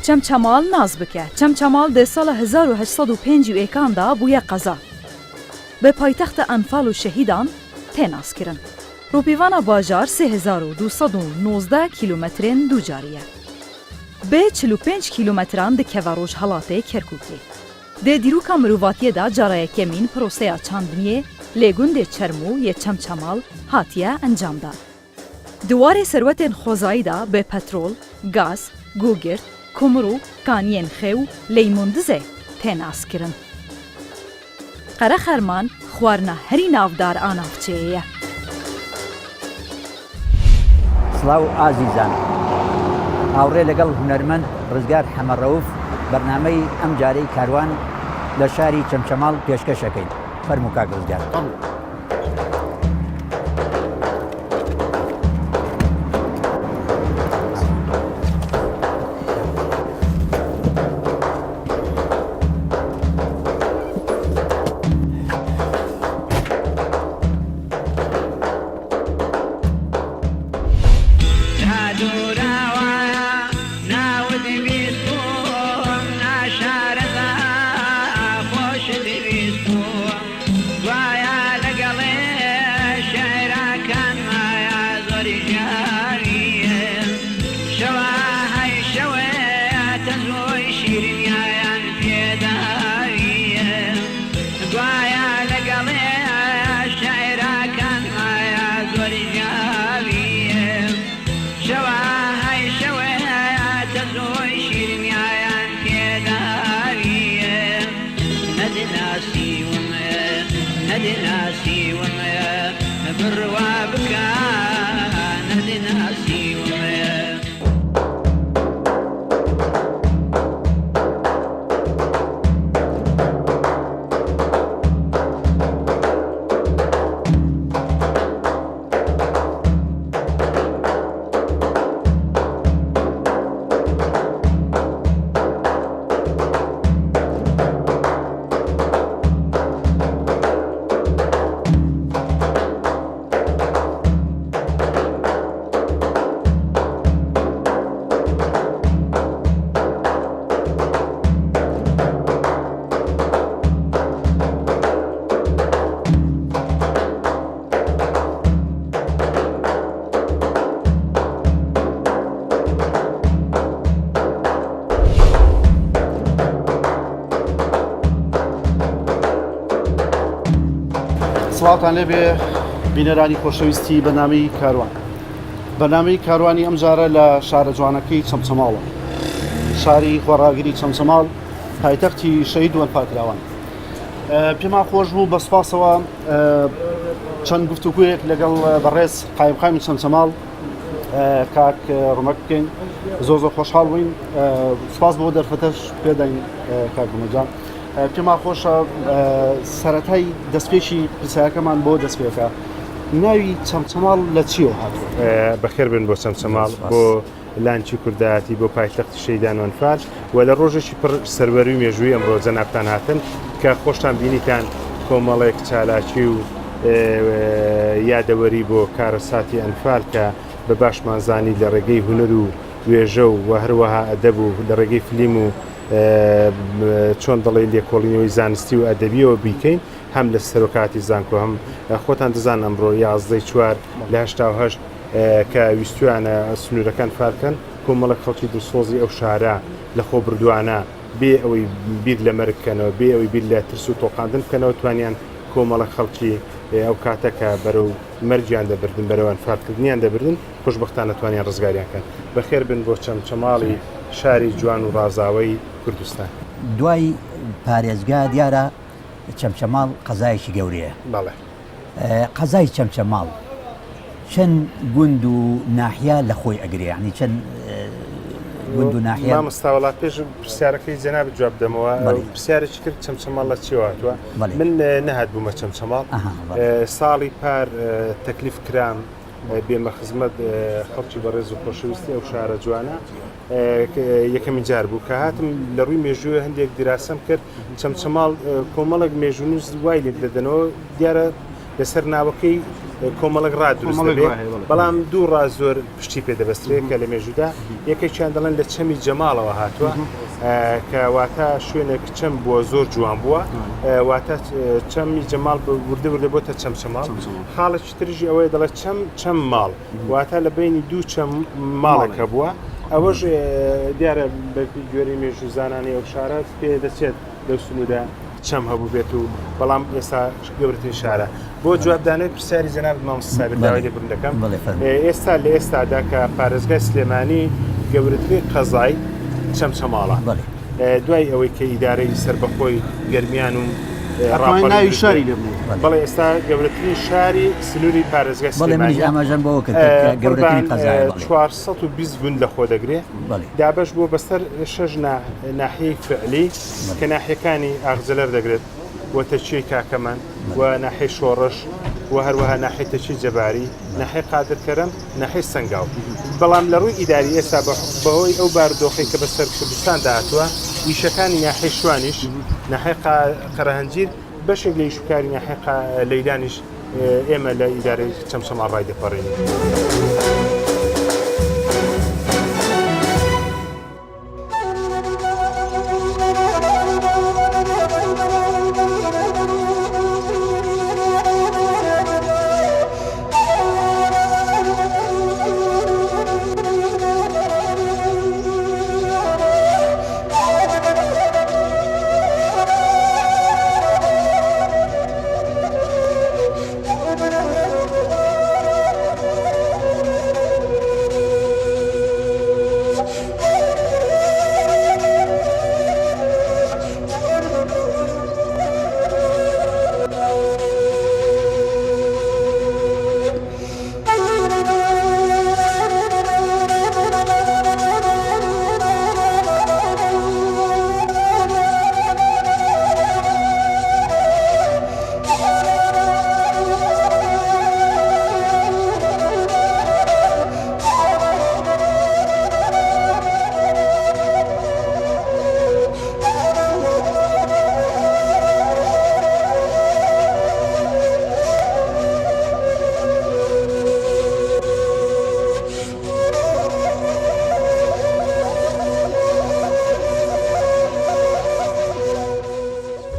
چەمچەماڵ ناز بکە. چەمچەماڵ دە ساڵە 1851دا بووە قەزا. بە پایتەختە ئەنفال و شەهیدان تێناسکردن. ڕووپیڤانە باژار 3219 کیلومترên دووجاریە. بێ 45 کیلومتران dikeve rojhelatê Kerkûkê. Dê dîroka mirovatiye da carayekemîn proseya çandiniyê lê gundê Çermû yê Çemçemal hatiye encamdan. Di warê serwetên xwezayî da bê petrol, gaz, gûgirt, kumir û kaniyên xew leymûndizê tên askirin. Qere Xerman xwarina herî navdar a navçeyê ye. سڵاو ئازیزان، هاوڕێ لەگەڵ هونەرمەند ڕزگار حەمەڕەوف بەرنامەی ئەم جارەی کاروان لە شاری چەمچەماڵ پێشکەشەکەین. فەرموو کاک ڕزگار. سڵاوتان لێبێ بینەرانی خۆشەویستی بەنامەی کاروان. بەنامەی کاروانی ئەم جارە لە شارە جوانەکەی چەمچەماڵە، شاری خۆڕاگیری چەمچەماڵ، پایتەختی شەهید و ئەنفالکراوان. پێمان خۆش بوو بە سوپاسەوە چەند گفتوگویەک لەگەڵ بەڕێز قایمقامی چەمچەماڵ کاک ڕومەک بکەین. زۆر خۆشحاڵ بووین. سوپاس بۆ دەرفەتەش پێداین کاک گومەجان. پێمان خۆشە سەرەتای دەستپێکی پرسیارەکەمان بۆ دەستپێکە. ناوی چەمچەماڵ لە چیەوە هاتووە؟ بەخێر بن بۆ چەمچەماڵ، بۆ لانچی کوردایەتی، بۆ پایتەختی شەیدان و ئەنفال و لە ڕۆژێکی پڕ سەروەری و مێژووی ئەمڕۆ جەنابتان هاتن کە خۆشتان بینیتان کۆمەڵێک چالاکی و یادەوەری بۆ کارەساتی ئەنفال کە بە باشمانزانی لە ڕێگەی هونەر و وێژە و هەروەها ئەدەب و لە ڕێگەی فلیم و چۆن دەڵێ لێکۆڵینەوەی زانستی و ئەدەبیەوە بیکەین، هەم لە سەرۆکاتی زانکۆ هەم خۆتان دەزان ئەمڕۆ 11/4 لە 1970 کە ویستویانە سنوورەکان فارکەن کۆمەڵک خەڵکی دڵسۆزی ئەو شارە لە خۆ بردووانە بێ ئەوەی بیر لە مەرگکەنەوە، بێ ئەوەی بیر لە ترس و تۆقاندن بکەنەوە توانیان کۆمەڵک خەڵکی ئەو کاتەکە بەرەو مەرجیان دەبردن، بەرەوە ئەنفالکردنیان دەبردن، خۆشبەختانە توانیان ڕزگاریان کەن. بەخێر بن بۆ چەمچەماڵی شاری جوان و ڕازاوەی کوردستان. دوای پارێزگا دیارە چەمچەماڵ قەزایەکی گەورەیە. بەڵێ. قەزای چەمچەماڵ چەند گوند و ناحیە لە خۆی ئەگرێ، یعنی چەند گوند و ناحیە؟ مامۆستاوەڵات پێش پرسیارەکەی جەنابەت جواب دەمەوە. پرسیارێکی کرد چەمچەماڵ لە چیەوە هاتووە؟ من نەهات بوومە چەمچەماڵ. ساڵی پار تەکلیف کرام بێمە خزمەت خەڵکی بەڕێز و خۆشەویستی ئەو شارە جوانە یەکەمین جار بوو کە هاتم لە ڕووی مێژووە هەندێک دراسەم کرد. چەمچەماڵ کۆمەڵک مێژوونووس وای لێ دەدەنەوە، دیارە لەسەر ناوەکەی کۆمەڵک ڕادروست دەبێت بەڵام دوو ڕاز زۆر پشتی پێ دەبەسترێت کە لە مێژودا یەکێکیان دەڵێن لە چەمی جەماڵەوە هاتووە کە واتە شوێنێک چەم بووە زۆر جوان بووە واتە چەمی جەماڵ وردە وردە بۆتە چەمچەماڵ خاڵێکی تریژی ئەوەیە دەڵێت چەم ماڵ واتە لە بینی دوو چەم ماڵێکە بووە ئەوەش دیارە بە گوێری مێژوو زانانی ئەو شارات پێ دەچێت لەو سنوودا چەم هەبوو بێت و بەڵام ئێستا گەورەترین شارە بۆ جوابدانەوەی پرسیاری جەناب مامۆستا سابر داوای لێبوون دەکەم ئێستا لە ئێستادا کە پارێزگای سلێمانی گەورەترین قەزای چەمچەماڵە دوای ئەوەی کە ئیدارەی سەربەخۆی گەرمیان و ناوی شاری لێ بەڵێ ئێستا گەورەترین شاری سنووری پارێزگای سلێمانی ئاماژەم بۆ گەورەترین قەزای 420 گوند لە خۆ دەگرێت دابش بۆ بەسەر 6 ناحیەی فعلی کە ناحیەکانی ئاغزەلەر دەگرێت و تەچی کاکەمان و ناحیەی شۆڕش و هەروەها ناحیەی تەچی جەباری ناحیەی قادرکەرم ناحیەی سەنگاو بەڵام لە ڕووی ئیداری ئێستا بەهۆی ئەو بارودۆخی کە بەسەر کوردستان داهاتووە ئیشەکانی ناحیەی شوانیش ناحیەی قەرەهەنجیر بەشێک لە ئیشوکاری ناحیەی لەیلانیش ئێمە لە ئیدارەی چەمچەماڵ ڕای دەپەڕێنین.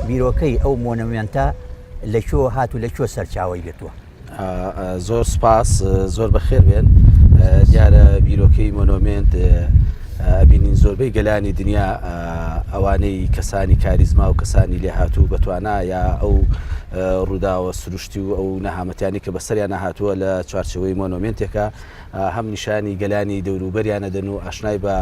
بیرۆکەی ئەو مۆنومنتە لەکوێ هات و لەکوێ سەرچاوی گرتووە؟ زۆر سپاس زۆر بەخێر بێن دیارە بیرۆکەی مۆنومنت بینین زۆربەی گەلانی دنیا ئەوانەی کەسانی کاریزما و کەسانی لێ هاتوو بەتوانە یا ئەو ڕووداوە سروشتی و ئەو نەهامەتیانی کە بەسەریان نەهاتووە لە چوارچەوەی مۆنومنتێکە هەم نیشانی گەلانی دەوروبەریانە دەن و ئاشنای بە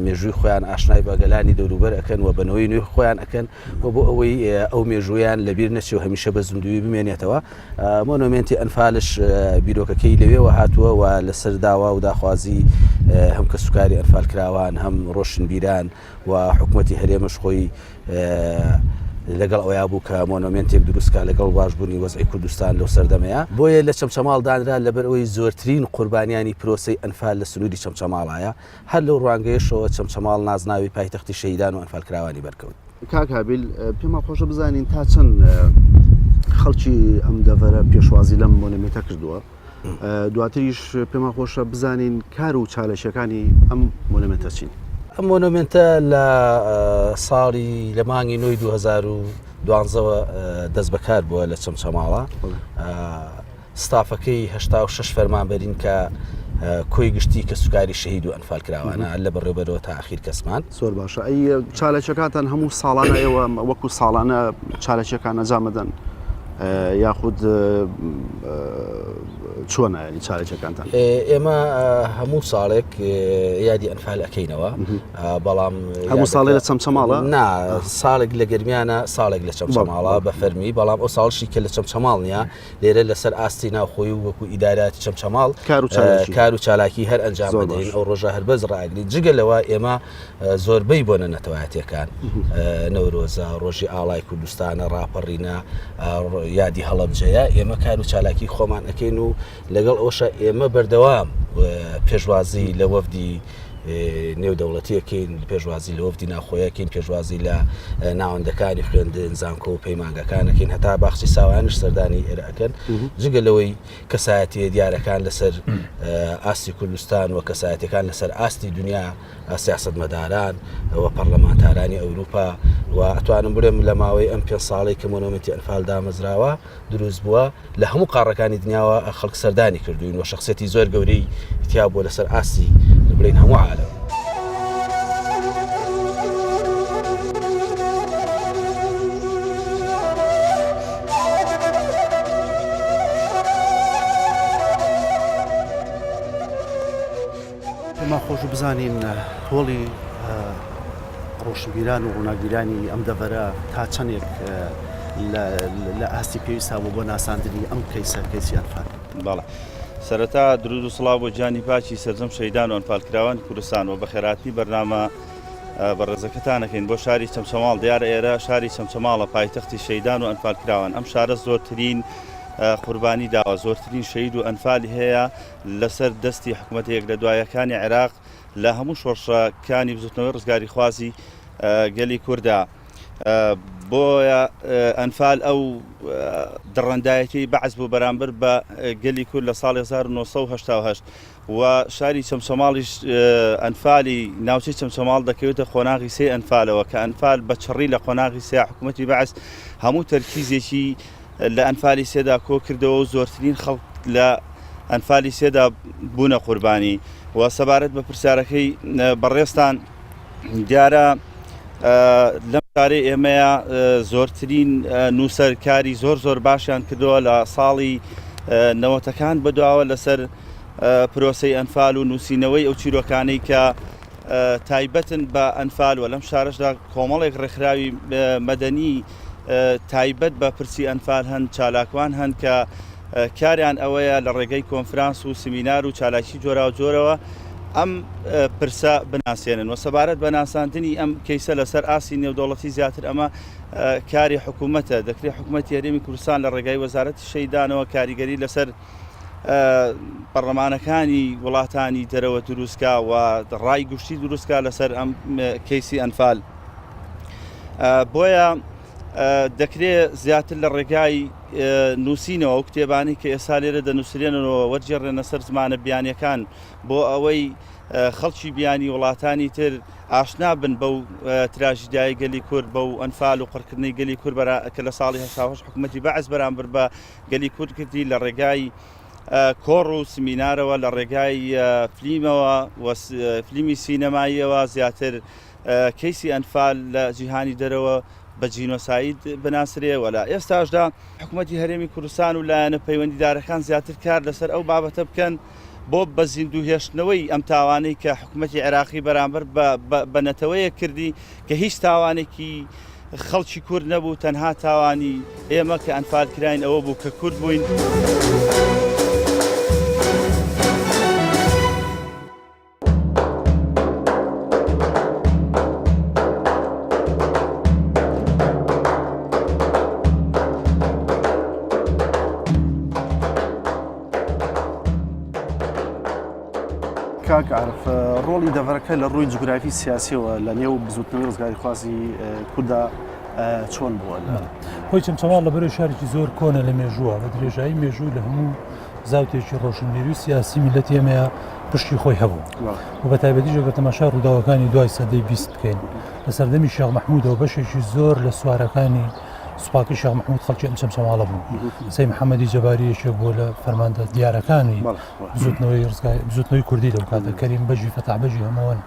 مێژووی خۆیان ئاشنای بە گەلانی دەوروبەر ئەکەن و بەنەوەی نوێی خۆیان ئەکەن و بۆ ئەوەی ئەو مێژوویان لەبیر نەچێ و هەمیشە بە زیندوی بمێنێتەوە. مۆنومنتی ئەنفالش بیرۆکەکەی لەوێوە هاتووە و لەسەر داوا و داخوازی هەم کە سوکاری ئەنفال کراوان هەم ڕۆشنبیران و حکوومەتی هەرێمەش خۆی لەگەڵ ئەویا بوو کە مۆنومنتێک دروستکە لەگەڵ باشبوونی وەزعی کوردستان لەو سەردەمەیە بۆیە لە چەمچەماڵ دانرا لەبەر ئەوەی زۆرترین قوربانیانی پرۆسەی ئەنفال لە سنووری چەمچەماڵایە هەر لەو ڕوانگەیەشەوە چەمچەماڵ نازناوی پایتەختی شەهیدان و ئەنفالکراوانی بەرکەوت. کاک هابیل پێما خۆشە بزانین تا چەند خەڵکی ئەم دەڤەرە پێشوازی لەم مۆنومنتە کردووە دواتریش پێما خۆشە بزانین کار و چالشەکانی ئەم مۆنومنتە چین؟ ئەم مۆنومنتە لە ساڵی لە مانگی نۆی 2012ەوە دەست بەکار بووە لە چەمچەماڵە ستافەکەی 86 فەرمانبەرین کە کۆی گشتی کە سوکاری شەهید و ئەنفال کراوانە لە بەڕێوەبەرەوە تا ئاخیر کەسمان. زۆر باشە ئەی چالشەکانتان هەموو ساڵانە ئێوە وەکو ساڵانە چالشەکان نەجامەدەن یاخود چۆنە ینی چالشەکانتان؟ ئێمە هەموو ساڵێک یادی ئەنفال ئەەکەینەوە بەڵام هەموو ساڵێ لە چەمچەماڵە؟ نا ساڵێک لە گەرمیانە ساڵێک لە چەمچەماڵە بە فەرمی بەڵام ئەو ساڵشی کە لە چەمچەماڵ نیە لێرە لەسەر ئاستی ناوخۆی و وەکو ئیداراتی چەمچەماڵ کار و چالاکی هەر ئەنجام بدەین ئەو ڕۆژە هەربەز ڕاگرین جگە لەوە ئێمە زۆربەی بۆ نەتەوایەتیەکان نەورۆزە ڕۆژی ئاڵای کوردستانە ڕاپەڕینە یادی هەڵەبجەیە ئێمە کار و چالاکی خۆمان ئەەکەین و لەگەڵ ئەوشە ئێمە بەردەوام پێشوازی لە وەفدی نێودەوڵەتیەکەین پێشوازی لە وەفدی ناوخۆیەکەین پێشوازی لە ناوەندەکانی خوێندن زانکۆ و پەیمانگەکانەکەین هەتا باخچی ساوانش سەردانی ئێرەکەن جگە لەوەی کەسایەتی دیارەکان لەسەر ئاستی کوردستان و کەسایەتەکان لەسەر ئاستی دنیا سیاسەتمەداران و پەرلەمانتارانی ئەوروپا و ئەتوانم بڵێم لە ماوەی ئەم 5 ساڵی کە مۆنۆمنتی ئەنفال دامەزراوە دروست بووە لە هەموو قاڕەکانی دنیاوە خەڵک سەردانی کردوین و شخصێتی زۆر گەورەی تیا بۆ لەسەر ئاستی بڵین هەموو عالم. پێمان خۆش بزانین تۆڵی ڕۆشنبیران و ڕووناکبیرانی ئەم دەڤەرە تا چەندێک لە ئاستی پێویستا بوو بۆ ناساندنی ئەم کەیسی ئەنفال. بەڵێ سەرەتا درود و سڵاو بۆ گیانی پاچی سەرجەم شەیدان و ئەنفالکراوانی کوردستان و بە خێراتی بەرنامە بەڕێزەکەتانەکەین بۆ شاری چەمچەماڵ دیارە ئێرە شاری چەمچەماڵە پایتەختی شەیدان و ئەنفالکراوان ئەم شارە زۆرترین قوربانی داوە زۆرترین شەید و ئەنفالی هەیە لەسەر دەستی حکوومەتێک لە دوایەکانی عێراق لە هەموو شۆڕشەکانی بزوتنەوەی ڕزگاری خوازی گەلی کووردا بۆیە ئەنفال ئەو دڕەندایەتی بەعز بوو بەرامبەر بە گەلی کورد لە ساڵی 1970 و شاری چەمچەماڵیش ئەنفالی ناوچەی چەمچەماڵ دەکەوێتە قۆناغی سێ ئەنفالەوە کە ئەنفال بە چڕی لە قۆناغی سێ حکوومەتی بەعز هەموو تەرکیزێکی لە ئەنفالی سێدا کۆ کردەوە و زۆرترین خەڵک لە ئەنفالی سێدا بوونە قوربانی و سەبارەت بە پرسیارەکەی بەڕێستان دیارە لەم کارەی ئێمەیە زۆرترین نووسەرکاری زۆر باشیان کردەوە لە ساڵی نەوەتەکان بەدواوە لەسەر پرۆسەی ئەنفال و نووسینەوەی ئەو چیرۆکانەی کە تایبەتن بە ئەنفال و لەم شارەشدا کۆمەڵێک ڕێکخراوی مەدەنی تایبەت بە پرسی ئەنفال هەن چالاکوان هەن کە کاریان ئەوەیە لە ڕێگەی کۆنفرانس و سمینار و چالاکی جۆرا و جۆرەوە ئەم پرسە بناسیێنن و سەبارەت بە ناساندنی ئەم کەیسە لەسەر ئاسی نێودەوڵەتی زیاتر ئەمە کاری حکوومەتە دەکرێت حکوومەتی هەرێمی کوردستان لە ڕێگای وەزارەتی شەیدانەوە کاریگەری لەسەر پەرلەمانەکانی وڵاتانی دەرەوە دروستکە و ڕای گشتی دروستکە لەسەر ئەم کەیسی ئەنفال بۆیە دەکرێت زیاتر لە ڕێگای نووسینەوە و کتێبانی کە ئێستا لێرە دەنووسێنەوە وەرجێڕێنە سەر زمانە بیانیەکان بۆ ئەوەی خەڵکی بیانی وڵاتانی تر ئاشنا بن بەو تراژیدیای گەلی کورد بەو ئەنفال و قڕکردنەی گەلی کورد کە لە ساڵی 1970 حکوومەتی بەعز بەرامبەر بە گەلی کورد کردی لە ڕێگای کۆڕ و سمینارەوە لە ڕێگای فلیمەوە فلیمی سینەماییەوە زیاتر کەیسی ئەنفال لە جیهانی دەرەوە بە جینۆساید بناسرێ وەلا ئێستاشدا حکوومەتی هەرێمی کوردستان و لایەنە پەیوەندیدارەکان زیاتر کار لەسەر ئەو بابەتە بکەن بۆ بە زیندوهێشتنەوەی ئەم تاوانەی کە حکوومەتی عێراقی بەرامبەر بە نەتەوەیە کردی کە هیچ تاوانێکی خەڵکی کورد نەبوو تەنها تاوانی ئێمە کە ئەنفال کراین ئەوە بوو کە کورد بووین. کاک عارف ڕۆڵی دەڤەرەکە لە ڕووی جوگرافی سیاسیەوە لە نێو بزوتنەوەی ڕزگاری خوازی کووردا چۆن بووە خۆی چەمچەماڵ لە بەرەوەی شارێکی زۆر کۆنە لە مێژووە بە درێژایی مێژوو لە هەموو زاوتێکی ڕۆشنبیری و سیاسی میلەتی ئێمەیە پشتی خۆی هەبوو و بە تایبەتیش ئەگەر تەماشا ڕووداوەکانی دوای سەدەی 20 بکەین لە سەردەمی شێخ مەحموودەوە بەشێکی زۆر لە سوارەکانی سوپاکی شێخ مەحموود خەڵکی ئەم چەمچەماڵە بوو سەی محەممەدی جەباری یەکێک بووە لە فەرماندە دیارەکانی بزوتنەوەی کوردی لەو کاتە کەریم بەژی فەتح بەژی هەمەوەن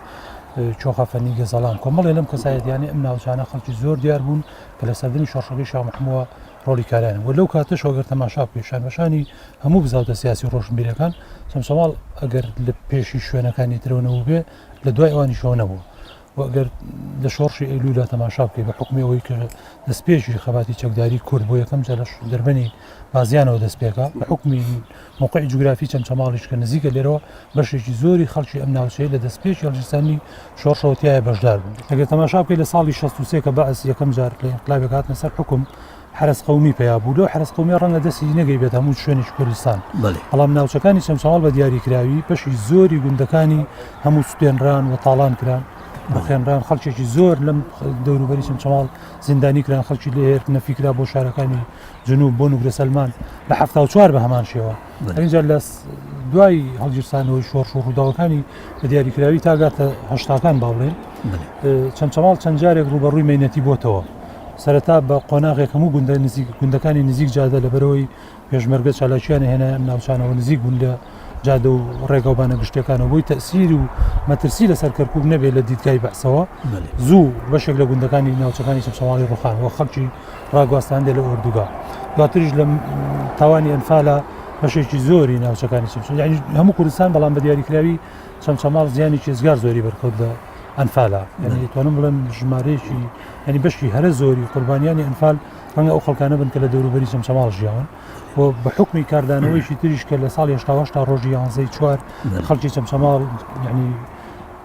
چۆخە فەنی گەزەڵان کۆمەڵێ لەم کەسایەتیانە ئەم ناوچانە خەڵکی زۆر دیار بوون کە لە سەردەمی شۆڕشەکەی شێخ مەحموودەوە ڕۆڵی کارانە و لەو کاتەش ئەگەر تەماشا پێشانبەشانی هەموو بزاوتە سیاسی ڕۆشنبیرەکان چەمچەماڵ ئەگەر لە پێشی شوێنەکانی ترەوە نەبوو بێ لە دوای ئەوانی شەوە نەبوو وەگەر لە شۆڕشی ئەیلولا تەماشا بکەی بە حکومیەوەی کە دەستپێکی خەباتی چەکداری کورد بۆ یەکەم جار لە دەربەنی بازیانەوە دەستپێکە بە حکمی موقعی جوگرافی چەمچەماڵیش کە نزیکە لێرەوە بەشێکی زۆری خەڵکی ئەم ناوچەیە لە دەستپێکی هەڵگیرسانی شۆڕشەوەتیایە بەشدار بوون. ئەگەر تەماشا بکەی لە ساڵی 63 کە بەعس یەکەم جار لە ئینقلابێک هاتنە سەر حکم حرس قومی پیا بوو لەو حرس قومی ڕەنگە دەستی نەگەی بێت هەموو شوێنی کوردستان بەڵام ناوچەکانی چەمچەماڵ بە دیاریکراوی بەشی زۆری گوندەکانی هەموو سوێنران و تاڵان کران بەخێنران خەڵکێکی زۆر لەم دەوروبەری چەمچەماڵ زیندانی کران خەڵکی لێر نەفیکرا بۆ شارەکانی جنوب بۆ نوگرە سەلمان لە 74 بە هەمان شێوە اینجا لە دوای هەڵگیرسانەوەی شۆڕش و ڕووداوەکانی بە دیاریکراوی تاگاتە هەشتاکان باڵێن چەمچەماڵ چەند جارێک ڕوبەڕووی مەینەتی بۆتەوە سەرەتا بە قۆناغێک هەموو گوندەکانی نزیک جادە لەبەرەوەی پێشمەرگە چالاکییانە هێنا ئەم ناوچانەوە نزیک بوون لە جادە و ڕێگەوبانە گشتەکانەوە بۆی تەسیر و مەترسی لەسەر کەرکوب نەبێت لە دیدگای بەحسەوە زوو بەشێک لە گوندەکانی ناوچەکانی چەمچەماڵی ڕوخانەوە خەڵکی ڕاگواستان دێ لە ئوردوگا دواتریش لە تاوانی ئەنفالە بەشێکی زۆری ناوچەکانی چەمچەماڵ هەموو کوردستان بەڵام بە دیاریکراوی چەمچەماڵ زیانی چێزگار زۆری بەرکەوت لە ئەنفالە یعنی توانم بڵێم ژمارەیەکی ینی بەشی هەرە زۆری قوربانیانی ئەنفال ڕەنگە ئەو خەڵکانە بن کە لە دەوروبەری چەمچەماڵ ژیاون و بە حکمی کاردانەوەیشی تریش کە لە ساڵی 1970 تا ڕۆژی 11 خەڵکی چەمچەماڵ ینی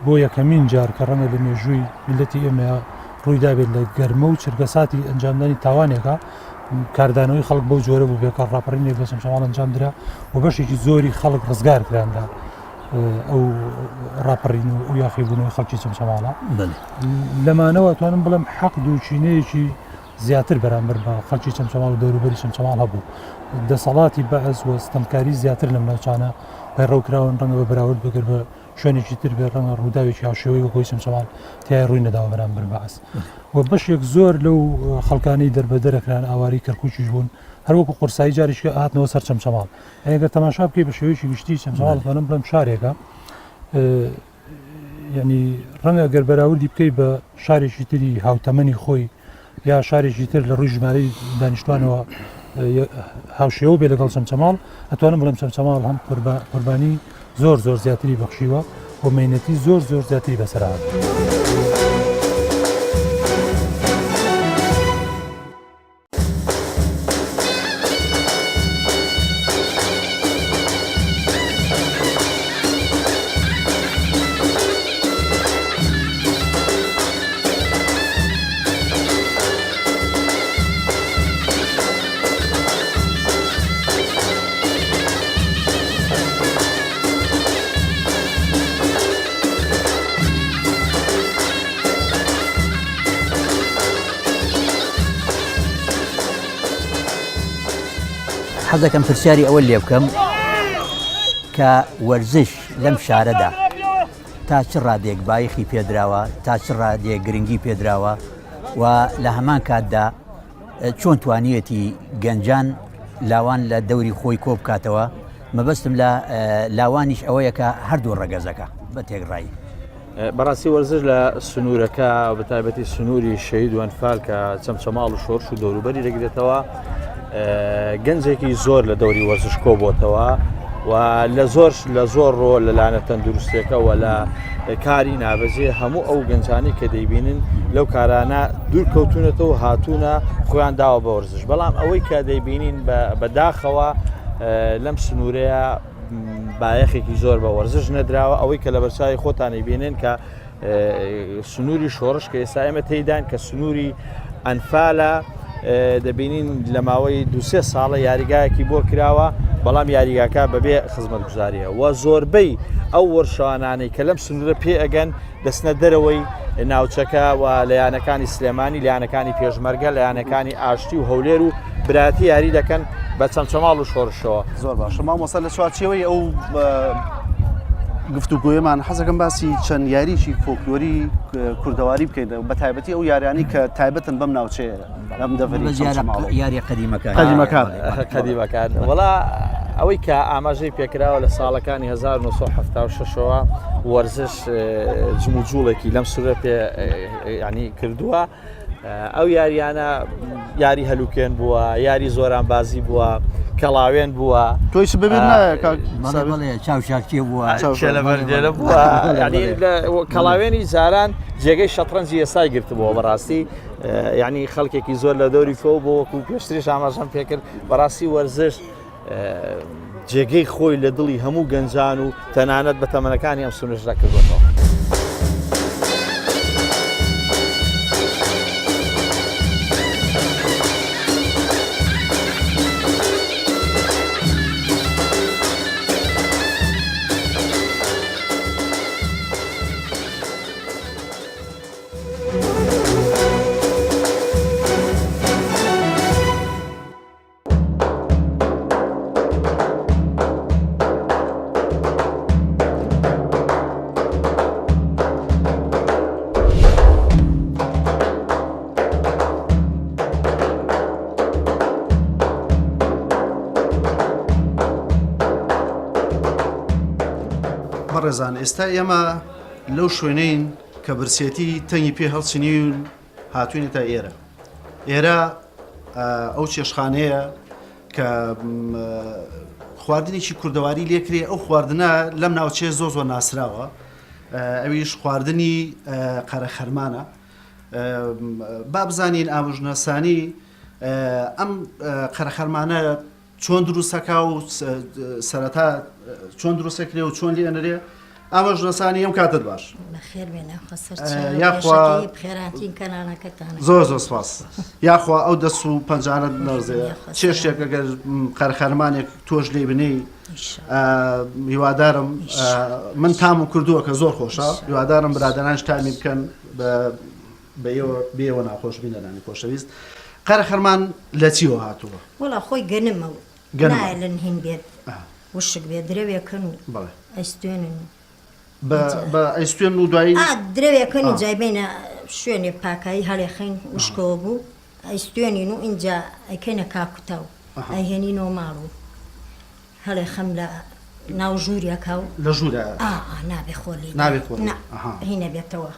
بۆ یەکەمین جار کە ڕەنگە لە مێژووی میلەتی ئێمە ڕوویدابێت لە گەرمە و چرگەساتی ئەنجامدانی تاوانێکە کاردانەوەی خەڵک بەو جۆرە بوو بێکار ڕاپەڕینێک لە چەمچەماڵ ئەنجام درا و بەشێکی زۆری خەڵک ڕزگار کراندا ئەو ڕاپەڕین و یاخیبوونەوەی خەڵکی چەمچەماڵە لەمانەوە توانم بڵم حەق دووچینەیەکی زیاتر بەرامبەر بە خەڵکی چەمچەماڵ و دەوروبەری چەمچەماڵ هەبوو دەسەڵاتی بەعز و ستەمکاری زیاتر لەم ناوچانە پەیڕەوکراون ڕەنگە بە بەراورد بەگەر بە شوێنێکی تر بێ ڕەنگە ڕووداوێکی هاوشێوەی وەکۆی چەمچەماڵ تیای ڕووی نەداوە بەرامبەر بەعز و بەشێک زۆر لەو خەڵکانەی دەربەدەرەکران ئاواری کەرکووکیش بوون هەروەکو قورسایی جاریشکە هاتنەوە سەر چەمچەماڵ ئەگەر تەماشا بکەی بە شێوەیەکی گشتی چەمچەماڵ توانم بڵێم شارێکە یعنی ڕەنگە گەر بەراوردی بکەی بە شارێکی تری هاوتەمەنی خۆی یا شارێکی تر لە ڕووی ژمارەی دانیشتوانەوە هاوشێوە بێ لەگەڵ چەمچەماڵ ئەتوانم بڵێم چەمچەماڵ هەم قوربانی زۆر زیاتری بەخشیوە و مەینەتی زۆر زیاتری بەسەرهات. حەزەکەم پرسیاری ئەوە لێ بکەم کە وەرزش لەم شارەدا تا چ ڕادێک بایەخی پێدراوە تا چ ڕادێک گرنگی پێدراوە و لە هەمان کاتدا چۆن توانیەتی گەنجان لاوان لە دەوری خۆی کۆ بکاتەوە مەبەستم لە لاوانیش ئەوەیە کە هەردوو ڕەگەزەکە بە تێگڕایی بەڕاستی وەرزش لە سنوورەکە بە تایبەتی سنووری شەهید و ئەنفال کە چەمچەماڵ و شۆڕش و دەوروبەری دەگرێتەوە گەنجێکی زۆر لە دەوری وەرزش کۆ بۆتەوە و لە زۆر ڕۆ لەلایەنە تەندروستیەکەوە لە کاری نابەجێ هەموو ئەو گەنجانی کە دەیبینن لەو کارانە دوورکەوتونەتەوە هاتوونە خۆیان داوە بە وەرزش بەڵام ئەوەی کە دەیبینین بەداخەوە لەم سنوورەیە بایەخێکی زۆر بە وەرزش نەدراوە ئەوەی کە لە بەرچاوی خۆتانی بینن کە سنووری شۆڕش کە ئێستا ئێمە تێیدان کە سنووری ئەنفالە دەبینین لە ماوەی دو-سێ ساڵە یاریگایەکی بۆ کراوە بەڵام یاریگاکە بەبێ خزمەتگوزاریە و زۆربەی ئەو وەرشەوانانەی کە لەم سنوورە پێ ئەگەن دەستنە دەرەوەی ناوچەکە و لەیانەکانی سلێمانی لایەنەکانی پێشمەرگە لایەنەکانی ئاشتی و هەولێر و براتی یاری دەکەن بە چەمچەماڵ و شۆڕشەوە زۆر باشە مامۆستا لە چوارچێوەی ئەو گفتوگوۆیەمان حەزەکەم باسی چەند یاریشی فۆکلۆری کوردەواری بکەین بە تایبەتی ئەو یاریانی کە تایبەتن بەم ناوچەیە لەم دەڤەری یاری قەدیمەکان وەڵا ئەوەی کە ئاماژەی پێکراوە لە ساڵەکانی 1976ەوە وەرزش جموجوڵێکی لەم سوورە پێ ینی کردووە ئەو یاریانە یاری هەلوکێن بووە یاری زۆران بازی بووە کەڵاوێن بووە تۆیش ببێت چاوشاکی بووە لە بووە کەڵاوێنی زاران جێگەی شەترەنجی ئێسای گرتبووە بەڕاستی یعنی خەڵکێکی زۆر لە دەوری فۆ بۆ وەکو پێشتریش ئاماژەم پێکرد بەڕاستی وەرزش جێگەی خۆی لە دڵی هەموو گەنجان و تەنانەت بە تەمەنەکانی ئەم سونژدا کردوەوە. بەڕێزان ئێستا ئێمە لەو شوێنەین کە برسێتی تەنگی پێ هەڵچنی و هاتوینە تا ئێرە ئەو چێشخانەیە کە خواردنێکی کوردەواری لێکرێ ئەو خواردنە لەم ناوچێ زۆ ناسراوە ئەویش خواردنی قەرەخەرمانە با بزانین ئامۆژنەسانی ئەم قەرەخەرمانە چۆن دروستەکە و سەرەتا چۆن دروستەکرێ و چۆن لێنەرێ ئامۆژنەسانی ئەم کاتت باش زۆر سپاس یاخوا ئەو دەست و پەنجانت نەرزێ چێشتێک ئەگەر قەرەخەرمانێک تۆش لێ بنەی هیوادارم من تام و کردووە کە زۆر خۆشە هیوادارم برادرانش تامی بکەن بێەوە ناخۆش بینەرانی خۆشەویست قەرەخەرمان لە چیوە هاتووە وڵا خۆی گەنمەوە نایە لە نهێن بێت وشک بێت درەوێکن و ئەستێنن بە ئەیستێن و دوایی درەوێکەنی جایبێنە شوێنێ پاکایی هەڵێخین وشکەوە بوو ئەیستێنین و اینجا ئەیکەنە کاکوتە و ئەیهێنینەوە ماڵ و هەڵێ خەم لە ناو ژوورێکە و لە ژوورە نابێ خۆلی هینە بێتەوە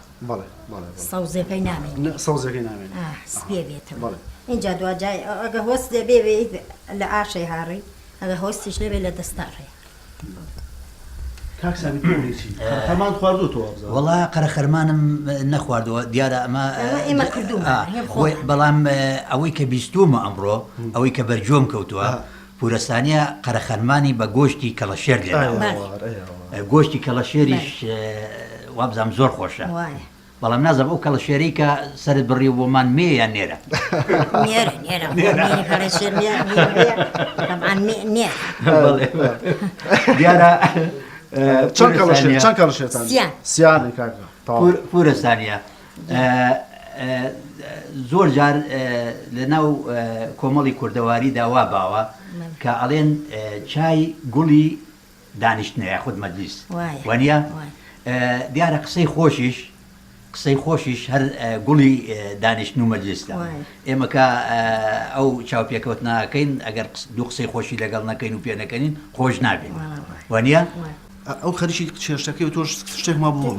سەوزەکەی نامێن سەوزەکەی نامێن سپێ بێتەوە اینجا دوجای ئەگە هۆست دەبێ لە ئاشەی هاڕی ئەگە هۆستیش لەبێ لە دەستاڕێ هەمان خواردوتەوە وڵا قەرەخەرمانم نەخواردەوە دیارە ئەمە بەڵام ئەوەی کە بیستومە ئەمڕۆ ئەوەی کە بەرجۆم کەوتووە پورەسانیە قەرەخەرمانی بە گۆشتی کەڵەشێر لێ گۆشتی کەڵەشێریش وابزانام زۆر خۆشە بەڵام نازم ئەو کەڵەشێری کە سەرت بڕی بۆمان مێیان نێرە دیارە چەند کەڵەشێتان سیانی کاکە پورەسانیە زۆر جار لە ناو کۆمەڵی کوردەواری داوا باوە کە ئەڵێن چای گوڵی دانیشتنەیە خود مەجلیس وانە دیارە قسەی خۆشیش هەر گوڵی دانیشتن و مەجلیسدا ئێمە کە ئەو چاوپێکەوت ناکەین ئەگەر دوو قسەی خۆشی لەگەڵ نەکەین و پێ نەکەنین خۆش نابین وانە ئەو خەریکی چێشتەکەی و تۆش شتێکما بوو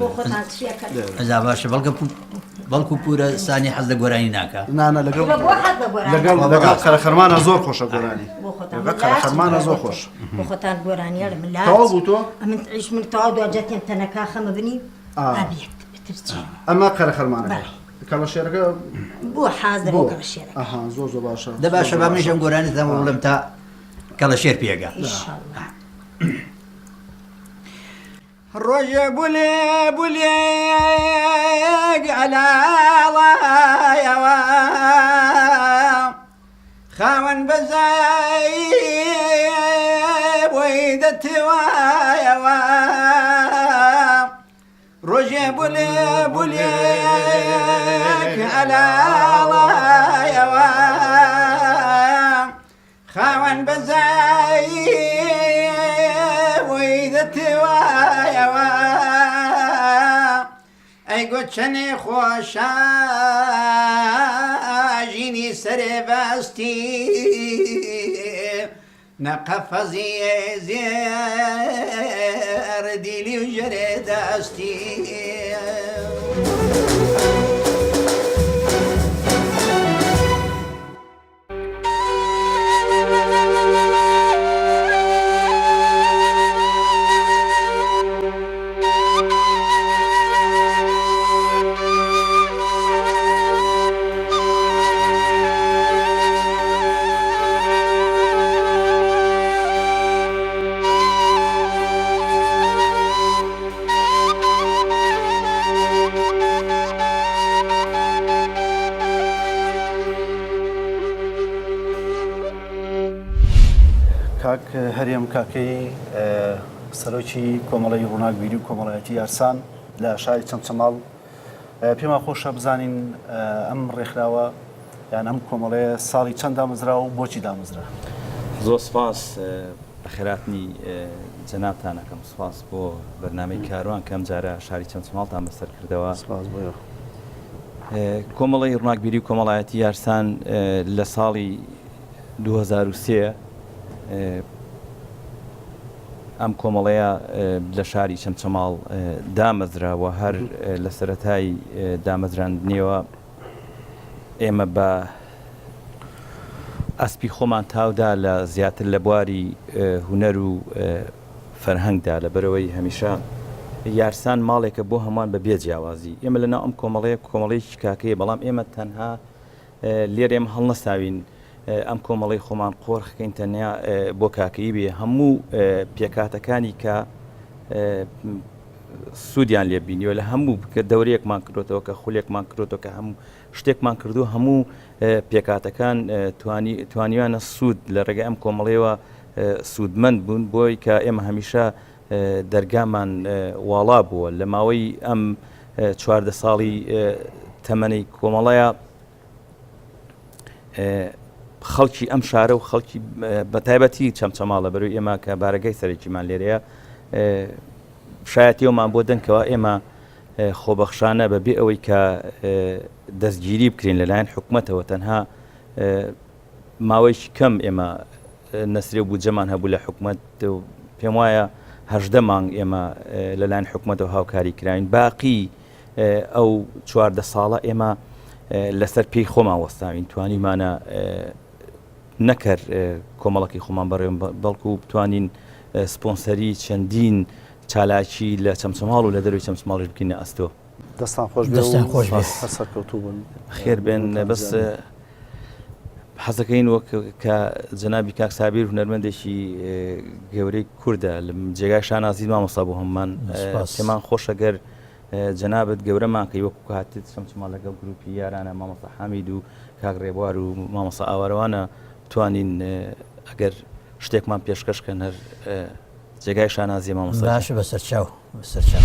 ئەزا باشە بەڵکو پورە سانی حەز لە گۆرانی ناکە نانە لەگەڵ قەرەخەرمانە زۆر خۆشە گۆرانی قەرەخەرمانە زۆر خۆش بۆ خۆتان گۆرانیە لە من تەواو بوو تۆ من تەواو دوجاتێن تەنەکا خەمە بنی ئابێت ئەمە قەرەخەرمانەکە کەڵەشێرەکە بۆ حازر بۆ کەڵەشێرە زۆر باشە دە باشە با منیشم گۆرانی دەم وڵم تا کەڵەشێر پێگە ڕۆژێ بولێ گەلاڵایەوە خاوەن بەزای بۆی دەتوایەوە ڕۆژێ بولێ گەلاڵایەوە خاوەن بەزای بۆی دەتوایەوە ئەی گۆچەنێ خۆشە ژینی سەرێ باستی نەقەفەزی زێر دیلی و ژەرێ دەستی هەرێم کاکەی سەرۆکی کۆمەڵی ڕووناکبیری و کۆمەڵایەتی یارسان لە شاری چەمچەماڵ پێما خۆشە بزانین ئەم ڕێکخراوە یان ئەم کۆمەڵەیە ساڵی چەند دامەزرا و بۆچی دامەزرا. زۆر سپاس بەخێراتنی جەنابتانەکەم سپاس بۆ بەرنامەی کاروان کەم جارە شاری چەمچەماڵتان بەسەر کردەوە. سپاس بۆ کۆمەڵی ڕووناکبیری و کۆمەڵایەتی یارسان لە ساڵی 2023 ئەم کۆمەڵەیە لە شاری چەمچەماڵ دامەزراوە هەر لە سەرەتای دامەزراندنیەوە ئێمە بە ئەسپی خۆمان تاودا لە زیاتر لە بواری هونەر و فەرهەنگدا لە بەرەوەی هەمیشە یارسان ماڵێکە بۆ هەمان بە بێجیاوازی ئێمە لەناو ئەم کۆمەڵەیەکی کاکەیە بەڵام ئێمە تەنها لێرە ئێمە هەڵنەساوین ئەم کۆمەڵی خۆمان قۆڕخکەین تەنیا بۆ کاکەی بێ هەموو پێکاتەکانی کە سوودیان لێ بینیوە لە هەموو دەورەیەکمان کردوتەوە کە خولێکمان کردوتەوە کە هەموو شتێکمان کردو هەموو پێکاتەکان توانیوانە سوود لە ڕێگە ئەم کۆمەڵەوە سوودمەند بوون بۆی کە ئێمە هەمیشە دەرگامان واڵا بووە لە ماوەی ئەم 14 ساڵی تەمەنەی کۆمەڵەیە خەڵکی ئەم شارە و خەڵکی بە تایبەتی چەمچەماڵە بەروی ئێمە کە بارەگای سەرێکیمان لێرەیە شایەتیەوەمان بۆ دەنکەوە ئێمە خۆبەخشانە بەبێ ئەوەی کە دەستگیری بکرین لەلایەن حکوومەتەوە تەنها ماوەیەکی کەم ئێمە نەسرێ بوجەمان هەبوو لە حکوومەت پێم وایە 18 مانگ ئێمە لەلایەن حکوومەتەوە هاوکاری کراین باقی ئەو 14 ساڵە ئێمە لەسەر پێی خۆمان وەستاوین توانیمانە نەکرد کۆمەڵکی خۆمان بەڕێم بەڵکو بتوانین سپۆنسەری چەندین چالاکی لە چەمچەماڵ و لە دەروی چەمچەماڵش بکەینە ئەستۆ. دەستان خۆش سەرکەوتوو بوون خێر بێن بەس حەزەکەین وەک کە جەنابی کاک سابیر هونەرمەندێکی گەورەی کووردە لە جێگای شانازی مامۆستا بۆ هەممان پێمان خۆشەگەر جەنابەت گەورەمان کە وەکو هاتیت چەمچەماڵ لەگەڵ گروپی یارانە مامۆستا حامید و کاک ڕێبوار و مامۆستا ئاوارەوانە بتوانین ئەگەر شتێکمان پێشکەشکەن هەر جێگای شانازی مامۆستا باش بەسەرچاو بەسەرچاو.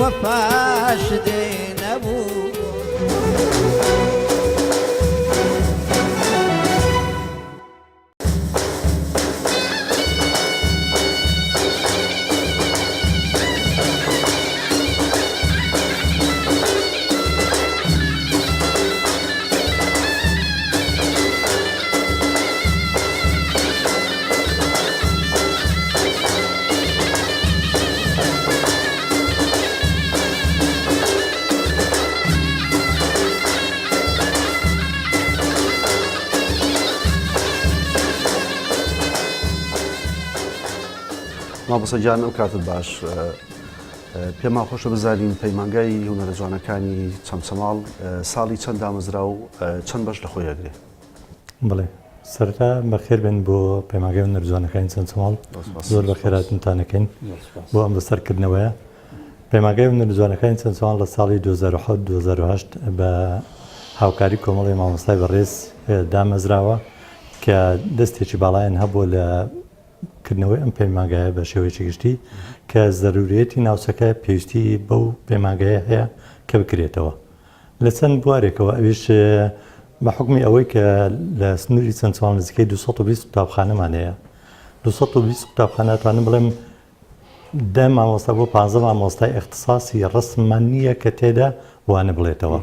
وفاش دين أبو مامۆستا گیان ئەو کاتت باش پێمان خۆشە بزانین پەیمانگای هونەرە جوانەکانی چەمچەماڵ ساڵی چەند دامەزرا و چەند بەش لە خۆی ئەگرێ. بڵێ سەرتا بەخێر بن بۆ پەیمانگای و نەرجوانەکانی چەند چماڵ زۆر بە خێراتتانەکەین بۆ ئەم بەسەرکردنەوەیە پەیمانگای و نەرجوانەکانی چەند چماڵ لە ساڵی 2008 بە هاوکاری کۆمەڵی مامۆستای بەڕێز دامەزراوە کە دەستێکی باڵایەن هەبوو لە کردنەوەی ئەم پەیمانگایە بە شێوەیەکی گشتی کە زەرورەتی ناوچەکە پێویستی بەو پەیمانگایە هەیە کە بکرێتەوە لە چەند بوارێکەوە ئەویش بە حکمی ئەوەی کە لە سنووری چەند چوان نزیکەی 220 قوتابخانەمان هەیە 220 قوتابخانە توانم بڵێم 10 مامۆستا بۆ 15 مامۆستای اختصاصی ڕسممان نییە کە تێدا وانە بڵێتەوە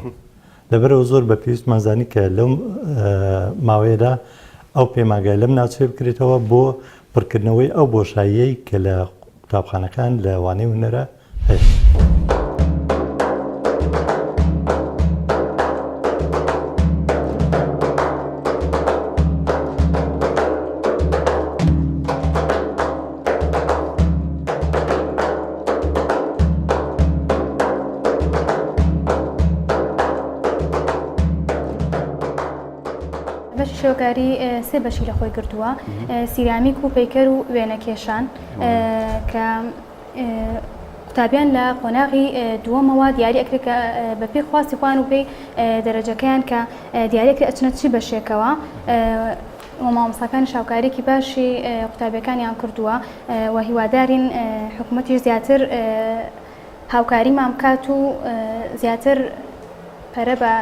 لەبەرەوە زۆر بە پێویستمان زانی کە لەو ماوەیەدا ئەو پەیمانگای لەم ناوچەیە بکرێتەوە بۆ پڕکردنەوەی ئەو بۆشاییەی کە لە قوتابخانەکان لە وانەی هونەرە هەیە. شۆکاری سێ بەشی لە خۆی گرتووە سیرامیک و پەیکەر و وێنەکێشان کە قوتابیان لە قۆناغی دووەمەوە دیاری ئەکرێت کە بە پێی خواستی خوان و پێی دەرەجەکەیان کە دیارێکرێت ئەچنە چی بەشێکەوە مامۆستاکانی شاوکارێکی باشی قوتابیەکانیان کردووە و هیوادارین حکوومەتیش زیاتر هاوکاریمان بکات و زیاتر پەرە بە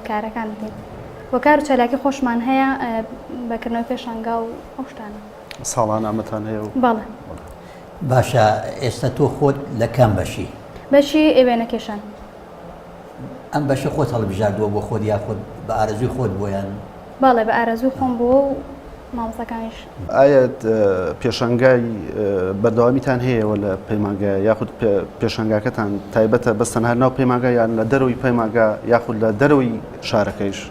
کارەکان بدەین. وەکار و چالاکی خۆشمان هەیە بەکردنەوەی پێشانگا و ئەو شتانە ساڵان ئامەتان هەیە و بەڵێ باشە ئێستا تۆ خۆت لە کام بەشی وێنەکێشان ئەم بەشە خۆت هەڵبژاردووە بۆ خۆت یا خۆت بە ئارەزوی خۆت بۆیان بەڵێ بە ئارەزوی خۆم بۆ و مامۆستاکانیش ئایا پێشەنگای بەردەوامیتان هەیەەوە لە پەیمانگای یاخود پێشەنگاکەتان تایبەتە بەستەنها ناو پەیمانگا یان لە دەرەوەی پەیمانگا یاخود لە دەرەوەی شارەکەیش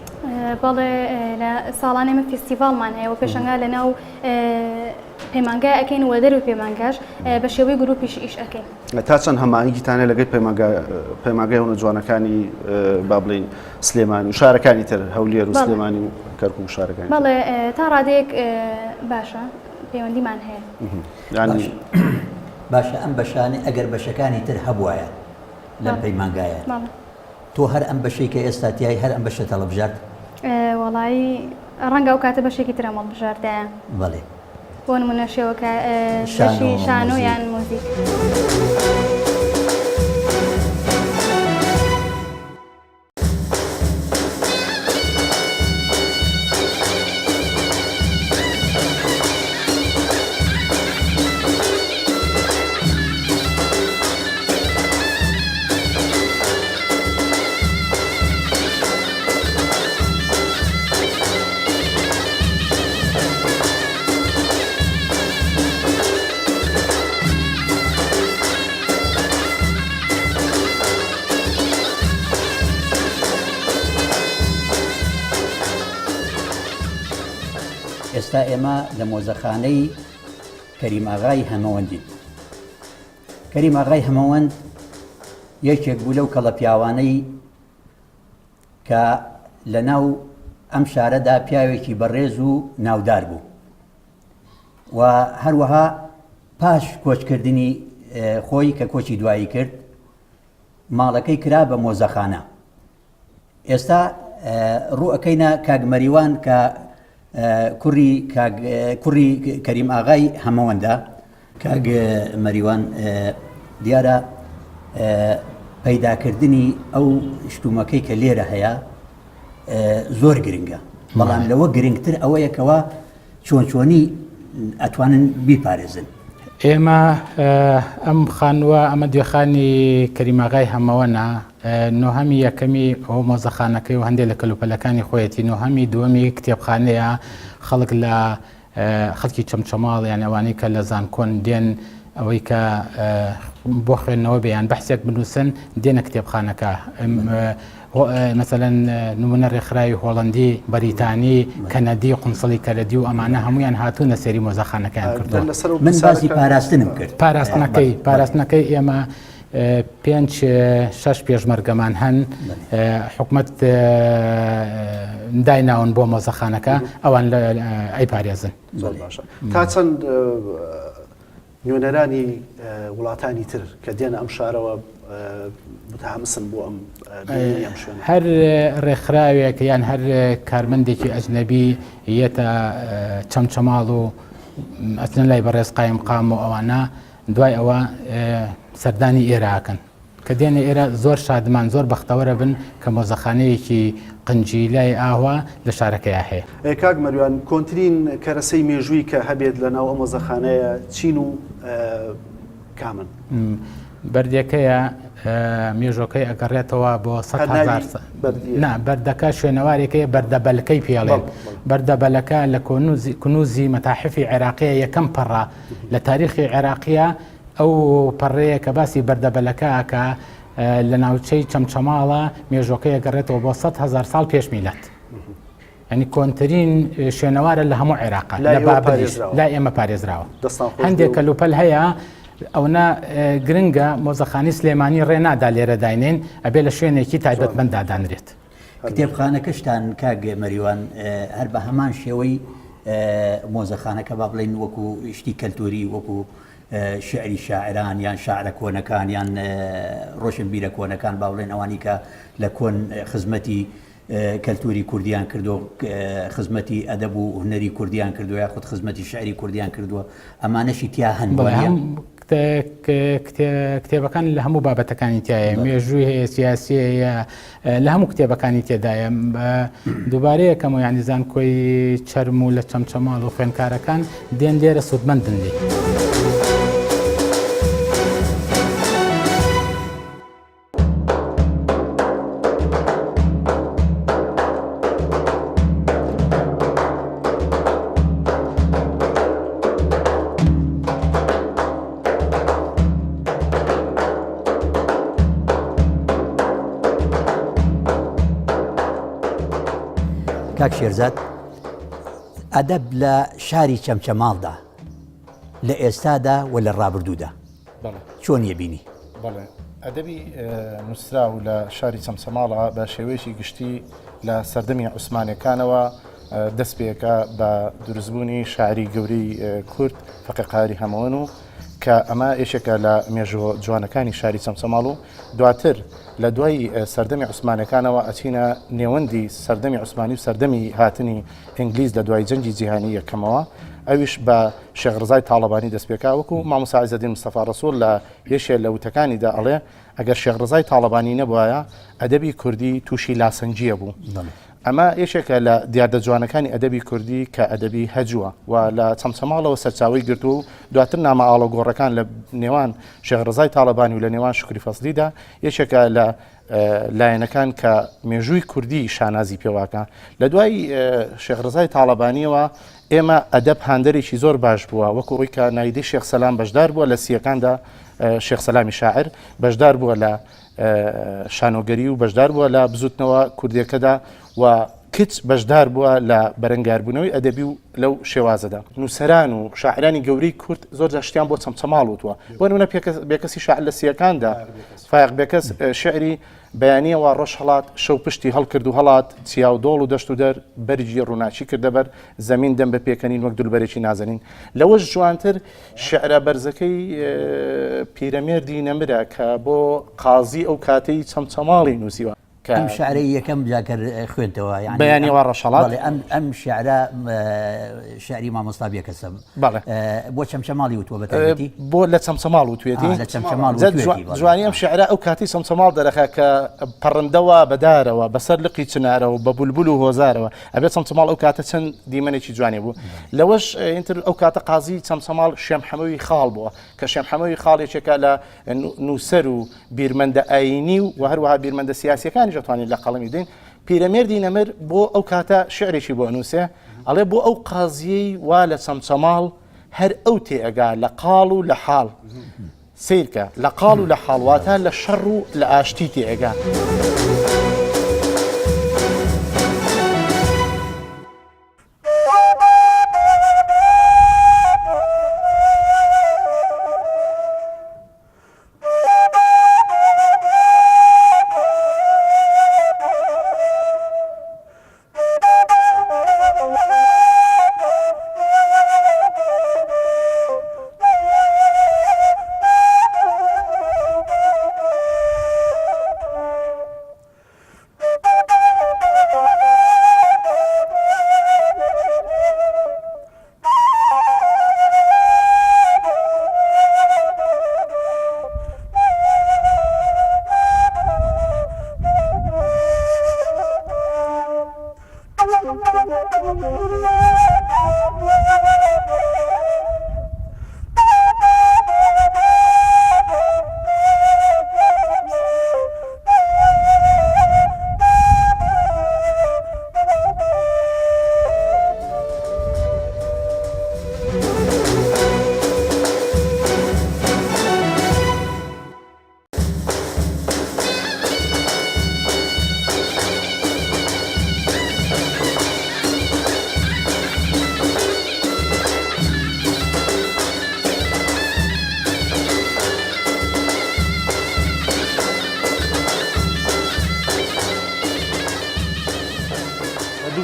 بەڵێ لە ساڵانێ من فستیڤالمان هەیە و پێشەنگا لە ناو پەیمانگای ئەەکەین و دەروی پەیمانگاش بە شێوەی گروپیش ئیش ئەەکەین تا چەند هەماهنگگیتانە لەگەی پەیمانگای و جوانەکانی با بڵین سلێمانی و شارەکانی تر هەولێر و سلێمانی و کەرکووک و شارەکانی بەڵێ تا ڕادەیەک باشە پەیوەندیمان هەیە باشە ئەم بەشانە ئەگەر بەشەکانی تر هەبوایە لەم پەیمانگایە تۆ هەر ئەم بەشەی کە ئێستا تیای هەر ئەم بەشە هەڵبژارد وەڵایی ڕەنگە ئەو کاتە بەشێکی ترە هەڵبژاردایە بەڵێ بۆ نمونە شێوەکە بەشی شانۆ یان مۆزیک ئێستا ئێمە لە مۆزەخانەی کەریماغای هەمەوەندین. کەریماغای هەمەوەند یەکێک بوو لەو کەڵە پیاوانەی کە لە ناو ئەم شارەدا پیاوێکی بەڕێز و ناودار بوو و هەروەها پاش کۆچکردنی خۆی کە کۆچی دوایی کرد ماڵەکەی کرا بە مۆزەخانە. ئێستا ڕوو ئەەکەینە کاگمەریوان کە کوڕی کەریم ئاغای هەمەوەندە کاگ مەریوان دیارە پەیداکردنی ئەو شتومەکەی کە لێرە هەیە زۆر گرنگە بەڵام لەوە گرنگتر ئەوەیەکەوە چۆنچۆنی ئەتوانن بیپارێزن. ئێمە ئەم خانووە ئەمە دوێخانی کەریماغای هەمەوەنە نۆهەمی یەکەمی ئەو مۆزەخانەکەی و هەندێک لە کەلوپەلەکانی خۆیەتی نۆهەمی دووەمی کتێبخانەیە خەڵک لە خەڵکی چەمچەماڵ یان ئەوانەی کە لە زانکۆن دێن ئەوەی کە بۆ خوێندنەوە بێیان بەحسێک بنووسن دێنە کتێبخانەکە مثلەن نمونە ڕێکخراوی هۆڵندی بەریتانی کەنەدی قونسڵی کەنەدی و ئەمانە هەمویان هاتوونە سەری مۆزەخانەکەیان کردووە. من باسی پاراستنم کرد. پاراستنەکەی ئێمە پێنج شەش پێشمەرگەمان هەن حکومت دایناون بۆ مۆزەخانەکە ئەوان ئەی پارێزن تا چەند نوێنەرانی وڵاتانی تر کە دێنە ئەم شارەوە متحمسن بۆ ئەم شوێنە هەر ڕێکخراوێک یان هەر کارمەندێکی ئەجنەبی یەتە چەمچەماڵ و ئەچن لای بەڕێز قایم قام و ئەوانە دوای ئەوە سەردانی ئێراکەن کە دێنە ئێرە زۆر شادمان زۆر بەختەوەرە بن کە مۆزەخانەیەکی قنجی لای ئاوا لە شارەکەیە هەیە کاک مەریوان کۆنترین کەرەسەی مێژووی کە هەبێت لەناو ئەم مۆزەخانەیە چین و کامن بەردەکەیە مێژۆکەی ئەگەڕێتەوە بۆ 100,000 بەردەکە شوێنەوارێکەیە بەردەبەلەکەی پێڵێن بەردەبەلەکە لە کنوزی مەتاحفی عێراقیە یەکەم پەڕە لە تاریخی عێراقیە ئەو پەڕەیە کە باسی بەردەبەلەکەکە لە ناوچەی چەمچەماڵە مێژۆکەیە گەڕێتەوە بۆ 100,000 ساڵ پێش میلات ینی کۆنترین شوێنەوارە لە هەموو عێراق لە بابلیش لا ئێمە پارێزراوە هەندێک کەلوپەل هەیە ئەونا گرنگە مۆزەخانی سلێمانی ڕێنادا لێرە داینێن ئەبێ لە شوێنێکی تایبەتمەند دادانرێت کتێبخانەکەشتان کاک مەریوان هەر بە هەمان شێوەی مۆزەخانەکە با بڵێن وەکو شتی کەلتوری وەکو شعری شاعران یان شاعرە کۆنەکان یان ڕۆشنبیرە کۆنەکان با بڵێن ئەوانی کە لە کۆن خزمەتی کەلتوری کوردیان کردو خزمەتی ئەدەب و هونەری کوردیان کردو یا خودت خزمەتی شعری کوردیان کردووە ئەمانەشی تیا هەن کتێبەکان لە هەموو بابەتەکانی تایە مێژووی هەیە سیاسی هەیە لە هەموو کتێبەکانی تێدایە دووبارەیە کەم و یانیزان کۆی چەرم و لە چەمچەماڵ و خوێنکارەکان دێن لێرە سوودمەندن لێ کاک شێرزاد ئەدەب لە شاری چەمچەماڵدا لە ئێستادا و لە ڕابردوودا چۆن یەبینی؟ بەڵێ ئەدەبی نووسرا و لە شاری چەمچەماڵە بە شێوەیەکی گشتی لە سەردەمی عوسمانیەکانەوە دەست پێەکە بە دروستبوونی شاعری گەورەی کورد فەقێقاری هەمەوەن و کە ئەمە یەکێکە لە مێژوە جوانەکانی شاری چەمچەماڵ و دواتر لە دوای سەردەمی عوسمانەکانەوە ئەچینە نێوەندی سەردەمی عوسمانی و سەردەمی هاتنی ئینگلیز لە دوای جەنگی جیهانی یەکەمەوە ئەویش بە شێخ ڕزای تاڵەبانی دەستپێکا وەکو مامۆستا عیزەدین مستەفا ڕەسوول لە یەشێ لە وتەکانیدا ئەڵێ ئەگەر شێخ ڕزای تاڵەبانی نەبووایە ئەدەبی کوردی تووشی لاسەنجیە بوو. ئەمە یەکێکە لە دیاردە جوانەکانی ئەدەبی کوردی کە ئەدەبی هەجووە و لە چەمچەماڵەوە سەرچاوی گرتو و دواتر نامە ئاڵۆگۆڕەکان لە نێوان شێخ ڕزای تاڵەبانی و لە نێوان شکری فەسلیدا یەکێکە لە لایەنەکان کە مێژووی کوردی شانازی پێواکە لە دوای شێخ ڕزای تاڵەبانیەوە ئێمە ئەدەب هاندەرێکی زۆر باش بووە وەکو ئەوی کە نایدەی شێخ سەلام بەشدار بووە لە سیەکاندا شێخ سەلامی شاعر بەشدار بووە لە شانۆگەری و بەشدار بووە لە بزوتنەوە کوردیەکەدا و کچ بەشدار بووە لە بەرەنگاربوونەوەی ئەدەبی و لەو شێوازەدا نووسەران و شاعرانی گەورەی کورد زۆر جاشتیان بۆ چەمچەماڵ وتووە بۆ نمونە بێکەسی شاعر لە سیەکاندا فایق بێکەس شعری بەیانیەوە ڕۆژ هەڵات شەو پشتی هەڵکرد و هەڵات چیا و دۆڵ و دەشت و دەر بەرجی ڕووناچی کردە بەر زەمین دەم بە پێکەنین وەک دولبەرێکی نازەنین لەوەش جوانتر شعرە بەرزەکەی پیرەمێردی نەمرە کە بۆ قازی ئەو کاتەی چەمچەماڵی نووسیوە ئەم شعرەی یەکەم جاکر خوێنتەوە بەیانی وا ڕەشەڵات ئەم شعرە شعری مامۆستا بێکەسم بۆ چەمچەماڵی وتووە بەتایبەتی بۆ لە چەمچەماڵ وتوێتی جوانی ئەم شعرە ئەو کاتی چەمچەماڵ دەرەخە کە پەڕندەوە بەدارەوە بەسەر لقی چنارەوە بە بولبول و هۆزارەوە ئەبێت چەمچەماڵ ئەو کاتە چەند دیمەنێکی جوانی بوو لەوەش ئینتر ئەو کاتە قازی چەمچەماڵ شێم حەمەوی خاڵ بووە کە شێم حەمەوی خاڵێکێکە لە نووسەر و بیرمەندە ئاینی و هەروەها بیرمەندە سیاسیەکانی توانین لە قەڵەمی دین پیرەمێردی نەمر بۆ ئەو کاتە شعرێکی بۆ نووسێ ئەڵێ بۆ ئەو قازیەی وا لە چەمچەماڵ هەر ئەو تێئەگا لە قاڵ و لە حاڵ سیرکە لە قاڵ و لە حاڵواتە لە شەڕ و لە ئاشتی تێئەگا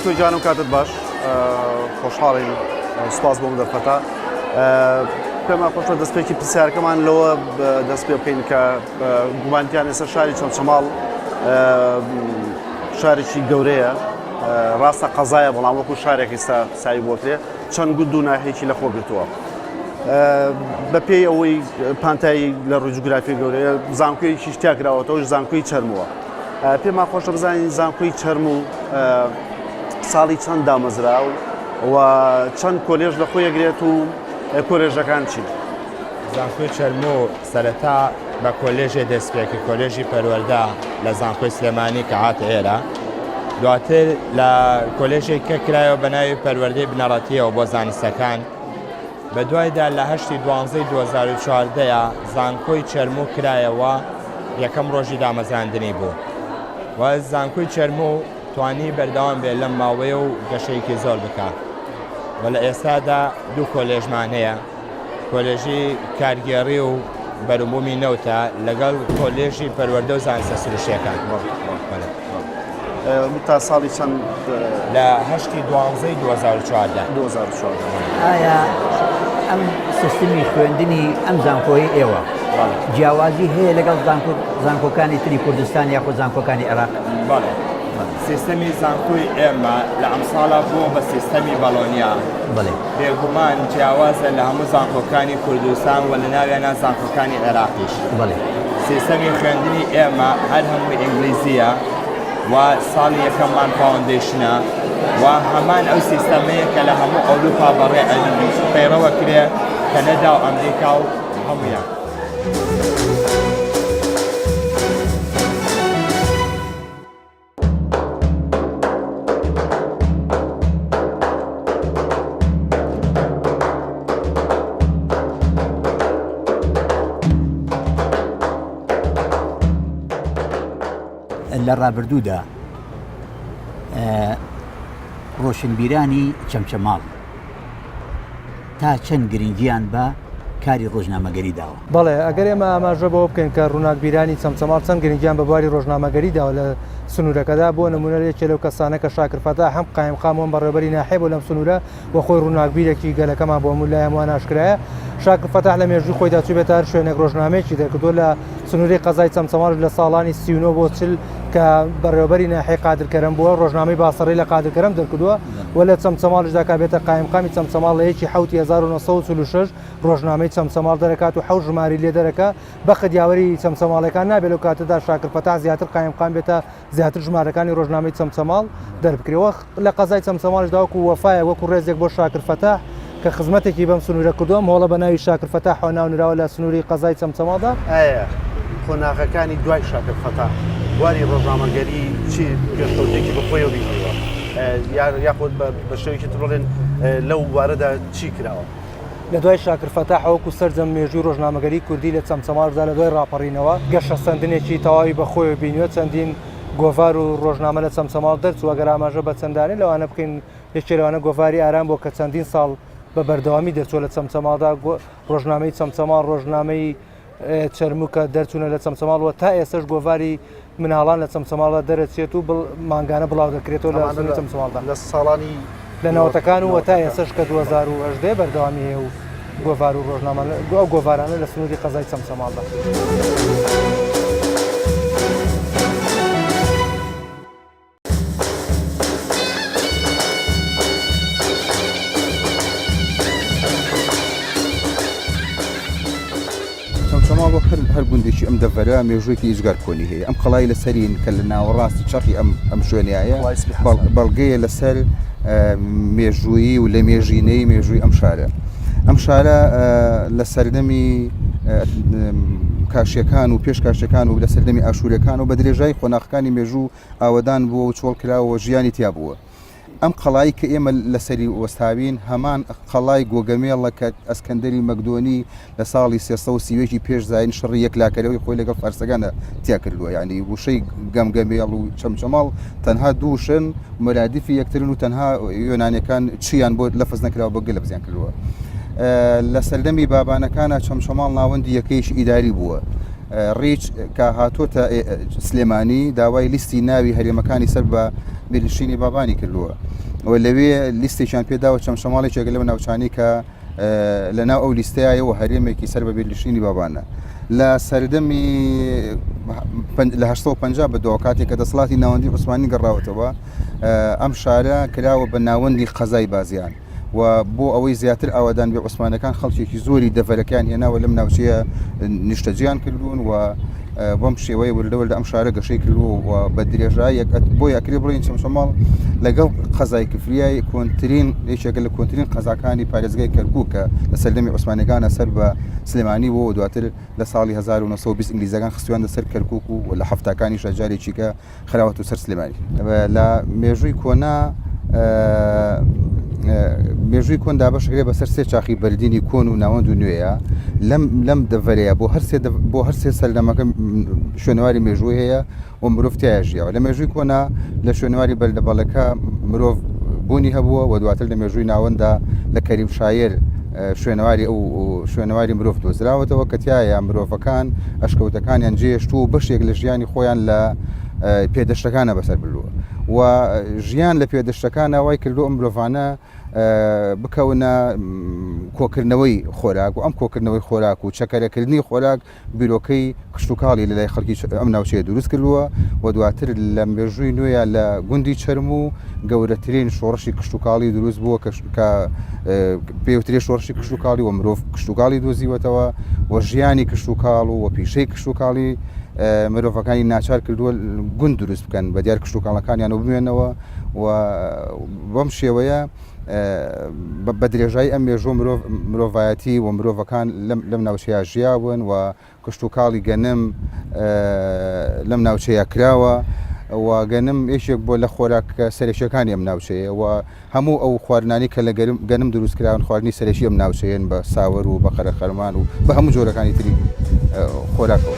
توی جانم کاتت باش خۆشحاڵین سپاس بۆ دەرفەتا پێمان خۆشە دەستپێکی پرسیارەکەمان لەوە دەست پێ بکەین کە گومانتیان ئێستا شاری چەمچەماڵ شارێکی گەورەیە ڕاستە قەزایە بەڵام وەکو شارێک ئێستا ساوی بۆکرێ چەند گوند و ناحەیەکی لەخۆ گرتووە بە پێی ئەوەی پانتایی لە ڕووجگرافی گەورەیە زانکۆیەکی شتیا کراوەتەوەش زانکۆی چەرمەوە پێمان خۆشە بزانین زانکۆی چەرم و ساڵی چەند دامەزرا و چەند کۆلێژ لە خۆی ئەگرێت و کۆلێژەکان چی؟ زانکۆی چەرمۆ سەرەتا بە کۆلێژێ دەستپێکی کۆلێژی پەروەردە لە زانکۆی سلێمانی کە هاتە ئێرە دواتر لە کۆلێژێک کە کرایەوە بە ناوی پەروەردەی بنەڕەتیەوە بۆ زانستەکان بە دوایدا لە 2014 زانکۆی چەرمۆ کرایەوە یەکەم ڕۆژی دامەزراندنی بوو و زانکۆی چەرمۆ توانی بەردەوام بێت لەم ماوەیە و گەشەیەکی زۆر بکات و لە ئێستادا دوو کۆلێژمان هەیە کۆلێژی کارگێڕی و بەروبوومی نەوتە لەگەڵ کۆلێژی پەروەردە و زانستە سروشتیەکان تا ساڵی چەند لە 2014 ئایا ئەم سیستمی خوێندنی ئەم زانکۆی ئێوە جیاوازی هەیە لەگەڵ زانکۆکانی تری کوردستان یاخۆ زانکۆکانی عێراق؟ سیستەمی زانکۆی ئێمە لە ئەم ساڵە بووە بە سیستەمی بەڵۆنیا بێگومان جیاوازە لە هەموو زانکۆکانی کوردستان و لە ناویانە زانکۆکانی عێراقیش سیستەمی خوێندنی ئێمە هەر هەموو ئینگلیزیە و ساڵی یەکەممان فاوندیشنە و هەمان ئەو سیستەمەیە کە لە هەموو ئەوروپا بەڕێ پەیڕەوە کرێ کەنەدا و ئەمریکا و هەمویان. لە ڕابردوودا ڕۆشنبیرانی چەمچەماڵ تا چەند گرنگیان بە کاری ڕۆژنامەگەری داوە بەڵێ ئەگەر ئێمە ئاماژە بۆ بکەین کە ڕووناکبیرانی چەمچەماڵ چەند گرنگیان بە بواری ڕۆژنامەگەری داوە لە سنوورەکەدا بۆ نمونە یەکێ لەو کەسانە کە شاکرفەتا هەم قایمقامەوە بەڕێوەبەری ناحێ بۆ لەم سنوورە بۆ خۆی ڕووناکبیرێکی گەلەکەمان بۆ هەموو لای هەمووان ئاشکرایە شاکرفەتاح لە مێژووی خۆی داچوو بێتە هەر شوێنێک ڕۆژنامەیەکی دەکردو لە سنووری قەزای چەمچەماڵ لە ساڵانی 39 بۆ 40 کە بەڕێوەبەری ناحێ قادرکەرم بووە ڕۆژنامەی باسەڕی لە قادرکەرم دەرکردووە و لە چەمچەماڵشدا کا بێتە قایمقامی چەمچەماڵ لە 1946 ڕۆژنامەی چەمچەماڵ دەرەکات و حەوت ژماری لێ دەرەکە بە خدیاوەری چەمچەماڵەکان نابێت لەو کاتەدا شاکرفەتاح زیاتر قایمقام بێتە زیاتر ژمارەکانی ڕۆژنامەی چەمچەماڵ دەربکرێەوە لە قەزای چەمچەماڵشدا وەکو وەفایە وەکو ڕێزێک بۆ شاکرفەتاح کە خزمەتێکی بەم سنوورە کردووە مۆڵە بە ناوی شاکرفەتاح ناونراوە لە سنووری قەزای چەمچەماڵدا ئایا خۆناغەکانی دوای شاکرفەتاح بواری ڕۆژنامەگەری چی پێشکەوتێکی بەخۆیەوە بینیوە یاخود بە شێوەیەکی تڕۆڵێن لەو وارەدا چی کراوە لە دوای شاکرفەتاح وەکو سەرجەم مێژووی ڕۆژنامەگەری کوردی لە چەمچەماڵدا لە دوای ڕاپەڕینەوە گەشە سندنێکی تەواوی بەخۆیەوە بینیوە چەندین گۆڤار و ڕۆژنامە لە چەمچەماڵ دەرچووە گەر ئاماژە بە چەندانێ لەوانە بکەین یەکێ لەوانە گۆڤاری ئارام بۆ کە چەندین ساڵ بە بەردەوامی دەرچووە لە چەمچەماڵدا ڕۆژنامەی چەمچەماڵ ڕۆژنامەی چەرموکە دەرچوونە لە چەمچەماڵەوە تا ئێسش گۆڤاری مناڵان لە چەمچەماڵدا دەرەچێت و مانگانە بڵاو دەکرێتەوە لە چەمچەماڵدا لە ساڵانی لە ناوەتەکان و تا ئێسش کە 2018 بەردەوامی هەیە و گۆڤار و ڕۆژنامە ئەو گۆڤارانە لە سنووری قەزای چەمچەماڵدا. چەمچەماڵ هەر گوندێکی ئەم دەڤەرە مێژوویەکی ئیزگار کۆنی هەیە ئەم قەڵای لەسەرین کە لە ناوەڕاستی چەقی ئەم شوێنایە بەڵگەیە لەسەر مێژووی و لە مێژینەی مێژووی ئەم شارە ئەم شارە لە سەردەمی کاشیەکان و پێش کاشەکان و لە سەردەمی ئاشوورەکان و بە درێژای خۆناغەکانی مێژوو ئاوەدان بووە و چۆڵ کراوە ژیانی تیا بووە ئەم قەڵایی کە ئێمە لەسەری وەستاوین هەمان قەڵای گۆگەمێڵە کە ئەسکەندەری مەکدۆنی لە ساڵی 330 پێش زاین شڕی یەک لاکەرەوەی خۆی لەگەڵ فارسەکانە تیا کردووە یعنی وشەی گەمگەمێڵ و چەمچەماڵ تەنها دووشن مەرادیفی یەکترن و تەنها یۆنانیەکان چیان بۆ لەفز نەکراوە بە گەلە بزیان کردووە لە سەردەمی بابانەکانە چەمچەماڵ ناوەندی یەکەیش ئیداری بووە ڕیچ کە هاتۆتە سلێمانی داوای لیستی ناوی هەرێمەکانی سەر بە بێلشینی بابانی کردووە و لەوێ لیستێکیان پێداوە چەم شەماڵێکێک لەو ناوچانی کە لەناو ئەو لیستایەوە هەرێمێکی سەر بە بێلشینی بابانە لە سەردەمی لە 1950 بە دۆ کاتێک کە دەسەڵاتی ناوەندی عوسمانی گەڕاوەتەوە ئەم شارە کراوە بە ناوەندی قەزای بازیان و بۆ ئەوەی زیاتر ئاوادان بێ عوسمانەکان خەڵکێکی زۆری دەڤەرەکان هێناوە لەم ناوچەیە نیشتەجیان کردوون و بۆم شێوەیە وردەوە لە ئەم شارە گەشەی کردووە و بە درێژایی بۆ یاکرێ بڵین چەمشەماڵ لەگەڵ قەزای کفریای کۆنترین یەکێکە لە کۆنترین قەزاکانی پارێزگای کەرکووکە لە سەردەمی عوسمانەکانە سەر بە سلێمانی بۆ دواتر لە ساڵی 1920 ئینگلیزەکان خستویان لەسەر کەرکووک و لە هەفتاکانی شەجارێکیکە خراوەت و سەر سلێمانی لە مێژووی کۆنا مێژووی کۆندا بەشگرێ بەسەر سێ چاخی بەردینی کۆن و ناوەند و نوێیە لەم دەڤەرەیە بۆ هەر سێ سەردەمەکە شوێنەواری مێژووی هەیە و مرۆڤ تایە ژیاوە لە مێژووی کۆنا لە شوێنەواری بەردەبەڵەکە مرۆڤ بوونی هەبووە و دواتر لە مێژووی ناوەندا لە کەریم شایر شوێنەواری ئەو شوێنەواری مرۆڤ دۆزراوەتەوە کە تایە مرۆڤەکان ئەشکەوتەکانیان جێشت و بەشێک لە ژیانی خۆیان لە پێدەشتەکانە بەسەر بردووە و ژیان لە پێدەشتەکانە وای کردو ئەم مرۆڤانە بکەونە کۆکردنەوەی خۆراک و ئەم کۆکردنەوەی خۆراک و چەکەرەکردنی خۆراک بیرۆکەی کشتتوکاڵی لە لای خەڵکی ئەم ناوچەیە دروست کردووە و دواتر لە مێژووی نوێیە لە گوندی چەرم و گەورەترین شۆڕشی کشتتوکاڵی دروست بووە کە پێوترێ شۆڕشی کشتتوکاڵی و مرۆڤ کشتتوکاڵی دۆزیوەتەوە و ژیانی کشتتوکاڵ و پیشەی کشتتوکاڵی مرۆڤەکانی ناچار کردووە گوند دروست بکەن بە دیار کشتتوکاڵەکانیان و بمێنەوە و بەم شێوەیە بە درێژایی ئەم مێژۆ مرۆڤایەتی و مرۆڤەکان لەم ناوچەیە ژیاون و کشتتوکاڵی گەنم لەم ناوچەیە کراوە و گەنم یەکێک بۆ لە خۆراک سەرێکیەکانی ئەم ناوچەیە و هەموو ئەو خواردنانی کە لە گەنم دروست کراون خواردنی سەرەکی ئەم ناوچەیەن بە ساوەر و بە قەرە خەرمان و بە هەموو جۆرەکانی تری خۆراکەوە.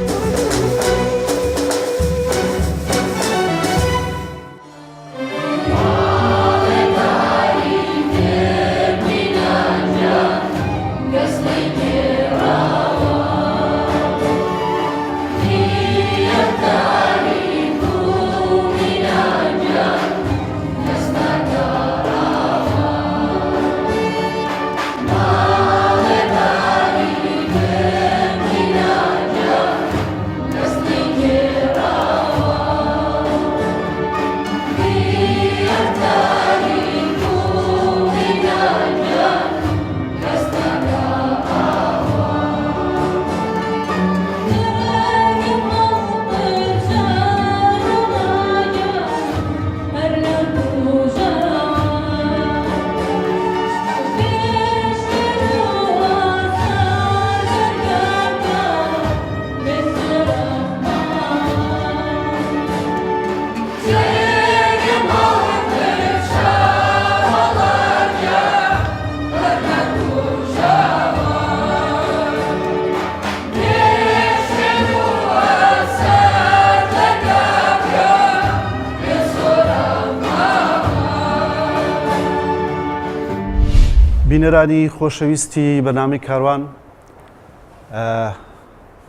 بینەرانی خۆشەویستی بەرنامەی کاروان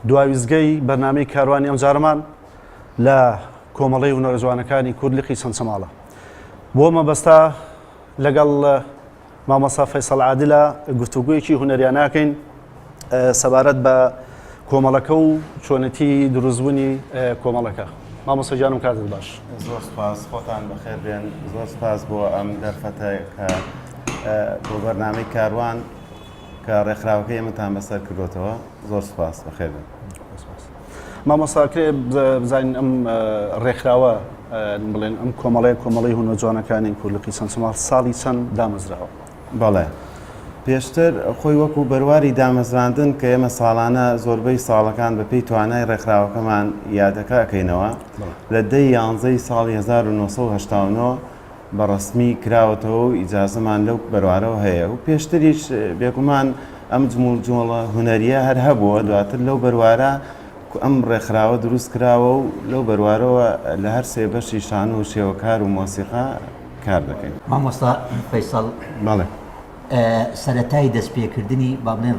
دواویزگەی بەرنامەی کاروانی ئەم جارەمان لە کۆمەڵەی هونەرەجوانەکانی کوردلقی چەمچەماڵە بۆ مەبەستا لەگەڵ مامۆستا فەیسەڵ عادلە گفتوگویەکی هونەریان ناکەین سەبارەت بە کۆمەڵەکە و چۆنەتی دروستبوونی کۆمەڵەکە. مامۆستا جانم کاتت باش. زۆر سپاس خۆتان بەخێر بێن زۆر سپاس بۆ ئەم دەرفەتە کە بۆ بەرنامەی کاروان کە ڕێکخراوەکەی ئێمەتان بەسەر کردوتەوە زۆر سپاس بەخێر بێن. مامۆستاکرێ بزانین ئەم ڕێکخراوە بڵێن ئەم کۆمەڵەی هونەرجوانەکانی کوردلقی چەمچەماڵ ساڵی چەند دامەزراوە؟ بەڵێ پێشتر خۆی وەکو بەرواری دامەزراندن کە ئێمە ساڵانە زۆربەی ساڵەکان بەپێی توانای ڕێکخراوەکەمان یادەکەکەینەوە لە 11 ساڵی 1970 بەڕسمی کراوەتەوە و ئیجازەمان لەو بەروارەوە هەیە و پێشتریش بێگومان ئەم جموڵە هونەریە هەر هەبووە دواتر لەو بەروارە ئەم ڕێکخراوە دروست کراوە و لەو بەروارەوە لە هەر سێ بەشی شان و شێوەکار و مۆسیقا کار دەکەین. مامۆستا فەیسەڵ بەڵێ سەرەتای دەستپێکردنی با بڵێن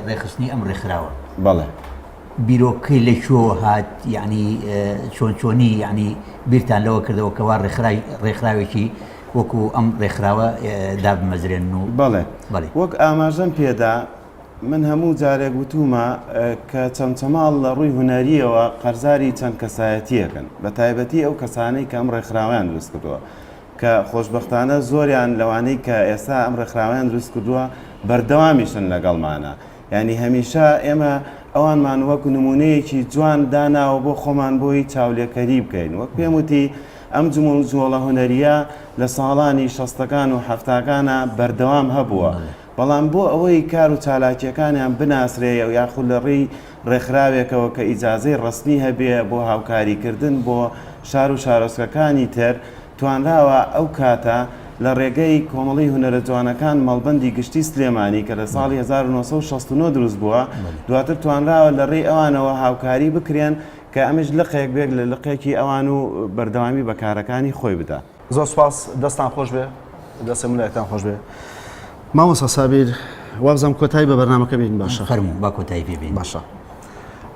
ڕێخستنی ئەم ڕێکخراوە بەڵێ بیرۆکەی لە شۆ هات یعنی چۆنی ینی بیرتان لەوە کردەوە کەوا ڕێکخراوێکی وەکو ئەم ڕێکخراوە دابمەزرێن و بەڵێ وەک ئاماژەم پێدا من هەموو جارێک وتومە کە چەمچەماڵ لە ڕووی هونەریەوە قەرزاری چەند کەسایەتیەکەن بە تایبەتی ئەو کەسانەی کە ئەم ڕێکخراویان دروست کردووە کە خۆشببختانە زۆریان لەوانەی کە ئێستا ئەم ڕێکخراویان دروست کردووە بەردەوامیشن لەگەڵمانە ینی هەمیشە ئێمە ئەوانمان وەکو نمونەیەکی جوان داناوە بۆ خۆمان بۆی چاولێکەری بکەین وەک پێم وتی ئەم جوڵە هونەریە لە ساڵانی شەستەکان و هەفتاکانە بەردەوام هەبووە بەڵام بۆ ئەوەی کار و چالاکیەکانیان بناسرێ و یاخود لە ڕێی ڕێکخراوێکەوە کە ئیجازەی ڕستنی هەبێ بۆ هاوکاریکردن بۆ شار و شارۆچکەکانی تر توانراوە ئەو کاتە لە ڕێگەی کۆمەڵی هونەرە جوانەکان مەڵبەندی گشتی سلێمانی کە لە ساڵی 1969 دروست بووە دواتر توانراوە لە ڕێی ئەوانەوە هاوکاری بکرێن کە ئەمش لقێک بێک لە لقێکی ئەوان و بەردەوامی بەکارەکانی خۆی بدە. زۆر سپاس دەستان خۆش بێ دەستمونەتان خۆش بێ مامۆستا سابیر وابزەم کۆتایی بە بەرنامەکە بین باشە فەرموو با کۆتایی پێبین باشە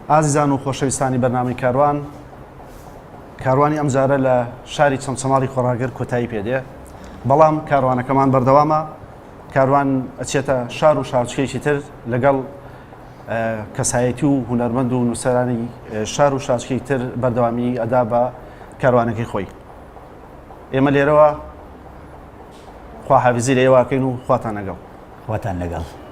ئازیزان و خۆشەویستانی بەرنامەی کاروانی ئەم جارە لە شاری چەمچەماڵی خۆڕاگەر کۆتایی پێدێ بەڵام کاروانەکەمان بەردەوامە کاروان ئەچێتە شار و شارچکەیەکی تر لەگەڵ کەسایەتی و هونەرمەند و نووسەرانی شار و شارچکەی تر بەردەوامی ئەدا بە کاروانەکەی خۆی ئێمە لێرەوە خواحافیزی لە ئێواکەین و خواتان لەگەڵ خواتان لەگەڵ